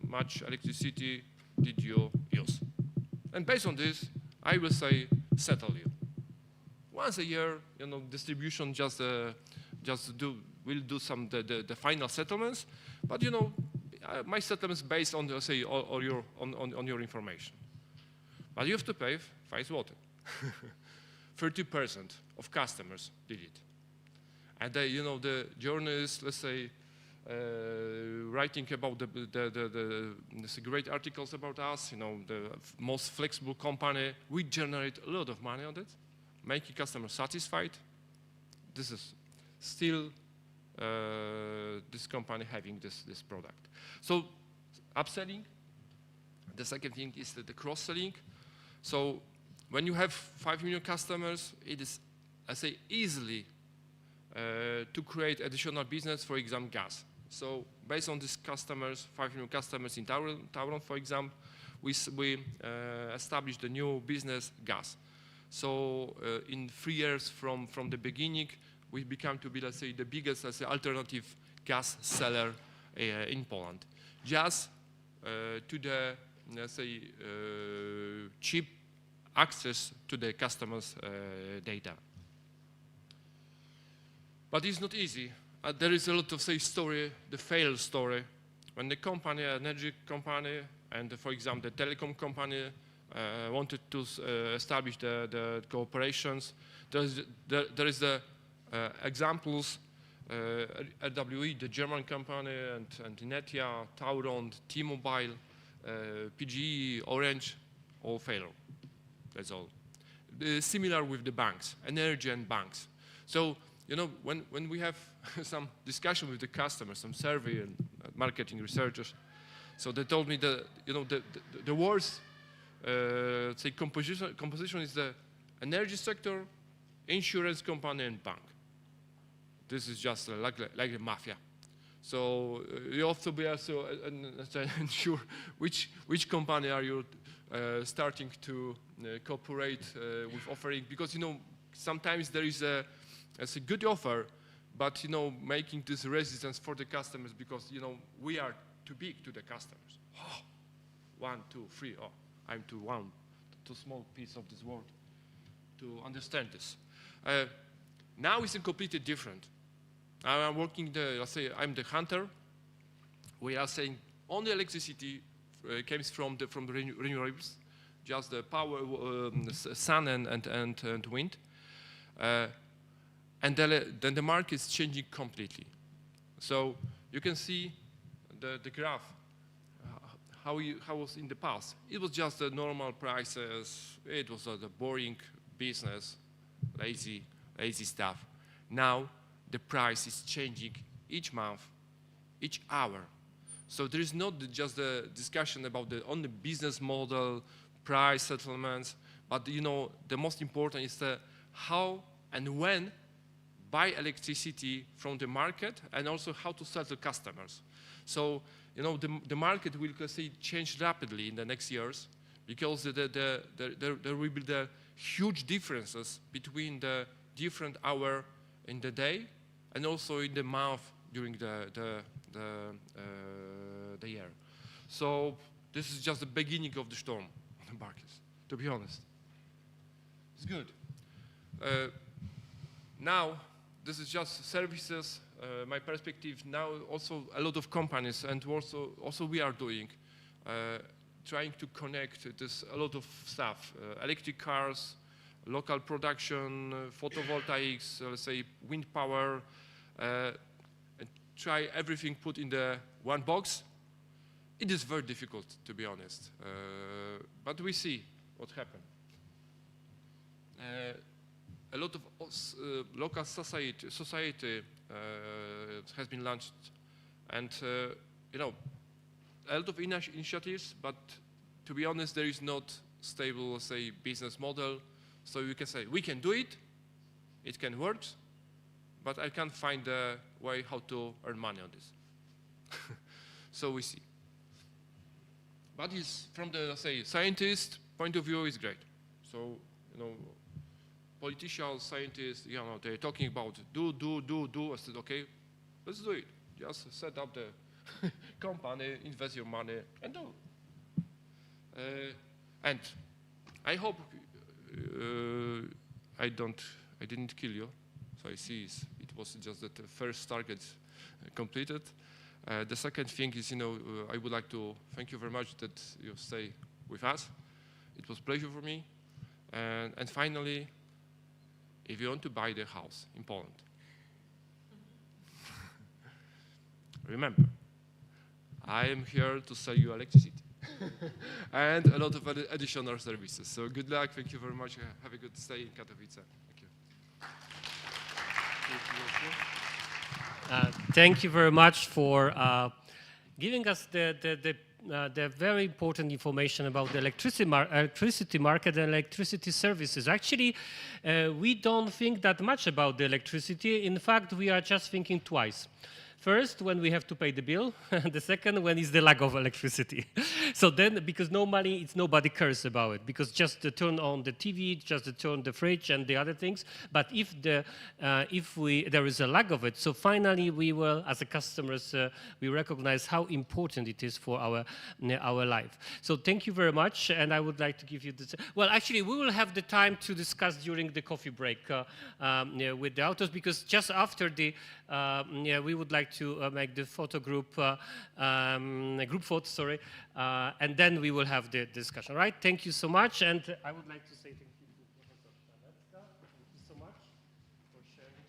F: much electricity did you use. And based on this, I will say, settle you. Once a year, distribution will do some the final settlements, but my settlements based on say on your information. But you have to pay 5 zł. 30% of customers did it. And the journalists, let's say, writing about the great articles about us, the most flexible company, we generate a lot of money on it, making customers satisfied. This is still this company having this product. So upselling. The second thing is the cross-selling. So when you have 5 million customers, it is, I say, easily to create additional business, for example, gas. So based on these customers, 5 million customers in Tauron, for example, we established a new business, gas. So in 3 years from the beginning, we become to be, let's say, the biggest, let's say, alternative gas seller in Poland. Just to the, let's say, cheap access to the customers' data. But it's not easy. There is a lot of, say, story, the fail story. When the company, energy company, and for example, the telecom company wanted to establish the cooperations, there is the examples, RWE, the German company, and Netia, Tauron, T-Mobile, PGE, Orange, all fail. That's all. Similar with the banks, energy and banks. So, you know, when we have some discussion with the customers, some survey and marketing researchers, so they told me that, you know, the worst, say, composition is the energy sector, insurance company, and bank. This is just like a mafia. So you have to be also unsure which company are you starting to cooperate with offering, because, you know, sometimes there is a good offer, but, you know, making this resistance for the customers because, you know, we are too big to the customers. Oh, 1, 2, 3. Oh, I'm too small piece of this world to understand this. Now it's completely different. I'm working let's say I'm the hunter. We are saying only electricity comes from the renewables, just the power, sun and wind. And then the market is changing completely. So you can see the graph, how was in the past. It was just the normal prices. It was the boring business, lazy stuff. Now the price is changing each month, each hour. So there is not just the discussion about the only business model, price settlements, but, you know, the most important is the how and when buy electricity from the market, and also how to sell to customers. So, you know, the market will, let's say, change rapidly in the next years, because there will be the huge differences between the different hour in the day and also in the month during the year. So this is just the beginning of the storm on the markets, to be honest. It's good. Now, this is just services, my perspective. Now also a lot of companies, and also we are doing, trying to connect this, a lot of stuff, electric cars, local production, photovoltaics, let's say wind power, and try everything put in the one box. It is very difficult, to be honest, but we see what happened. A lot of local society has been launched, and you know, a lot of initiatives, but to be honest, there is not stable, say, business model. So you can say, we can do it, it can work, but I can't find a way how to earn money on this. So we see. But it's from the, say, scientist point of view, is great. So, you know, politicians, scientists, you know, they're talking about do. I said, okay, let's do it. Just set up the company, invest your money, and do. And I hope I didn't kill you. So I see it was just that the first target completed. The second thing is, you know, I would like to thank you very much that you stay with us. It was a pleasure for me. And finally, if you want to buy the house in Poland, remember, I am here to sell you electricity and a lot of additional services. So good luck. Thank you very much. Have a good stay in Katowice. Thank you.
A: Thank you very much for giving us the very important information about the electricity market and electricity services. Actually, we don't think that much about the electricity. In fact, we are just thinking twice. First, when we have to pay the bill, and the second, when is the lack of electricity. So then, because normally nobody cares about it, because just to turn on the TV, just to turn the fridge and the other things. But if there is a lack of it, so finally we will, as a customers, we recognize how important it is for our life. So thank you very much, and I would like to give you this. Well, actually, we will have the time to discuss during the coffee break with the authors, because just after the we would like to make the photo group photo, sorry, and then we will have the discussion. Right? Thank you so much, and I would like to say thank you to Professor Katowice. Thank you so much for sharing.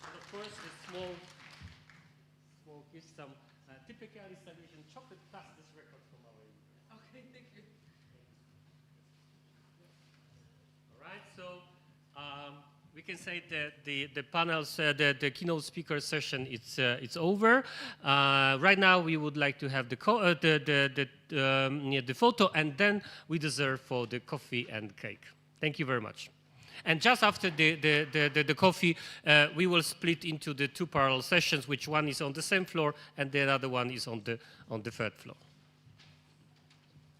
A: And of course, the small gift, some typical Salesian chocolate fastest record from our area.
E: Okay, thank you.
A: All right, so we can say that the panels, the keynote speaker session, it's over. Right now, we would like to have the photo, and then we deserve for the coffee and cake. Thank you very much. And just after the coffee, we will split into the two parallel sessions, which one is on the same floor, and the other one is on the third floor.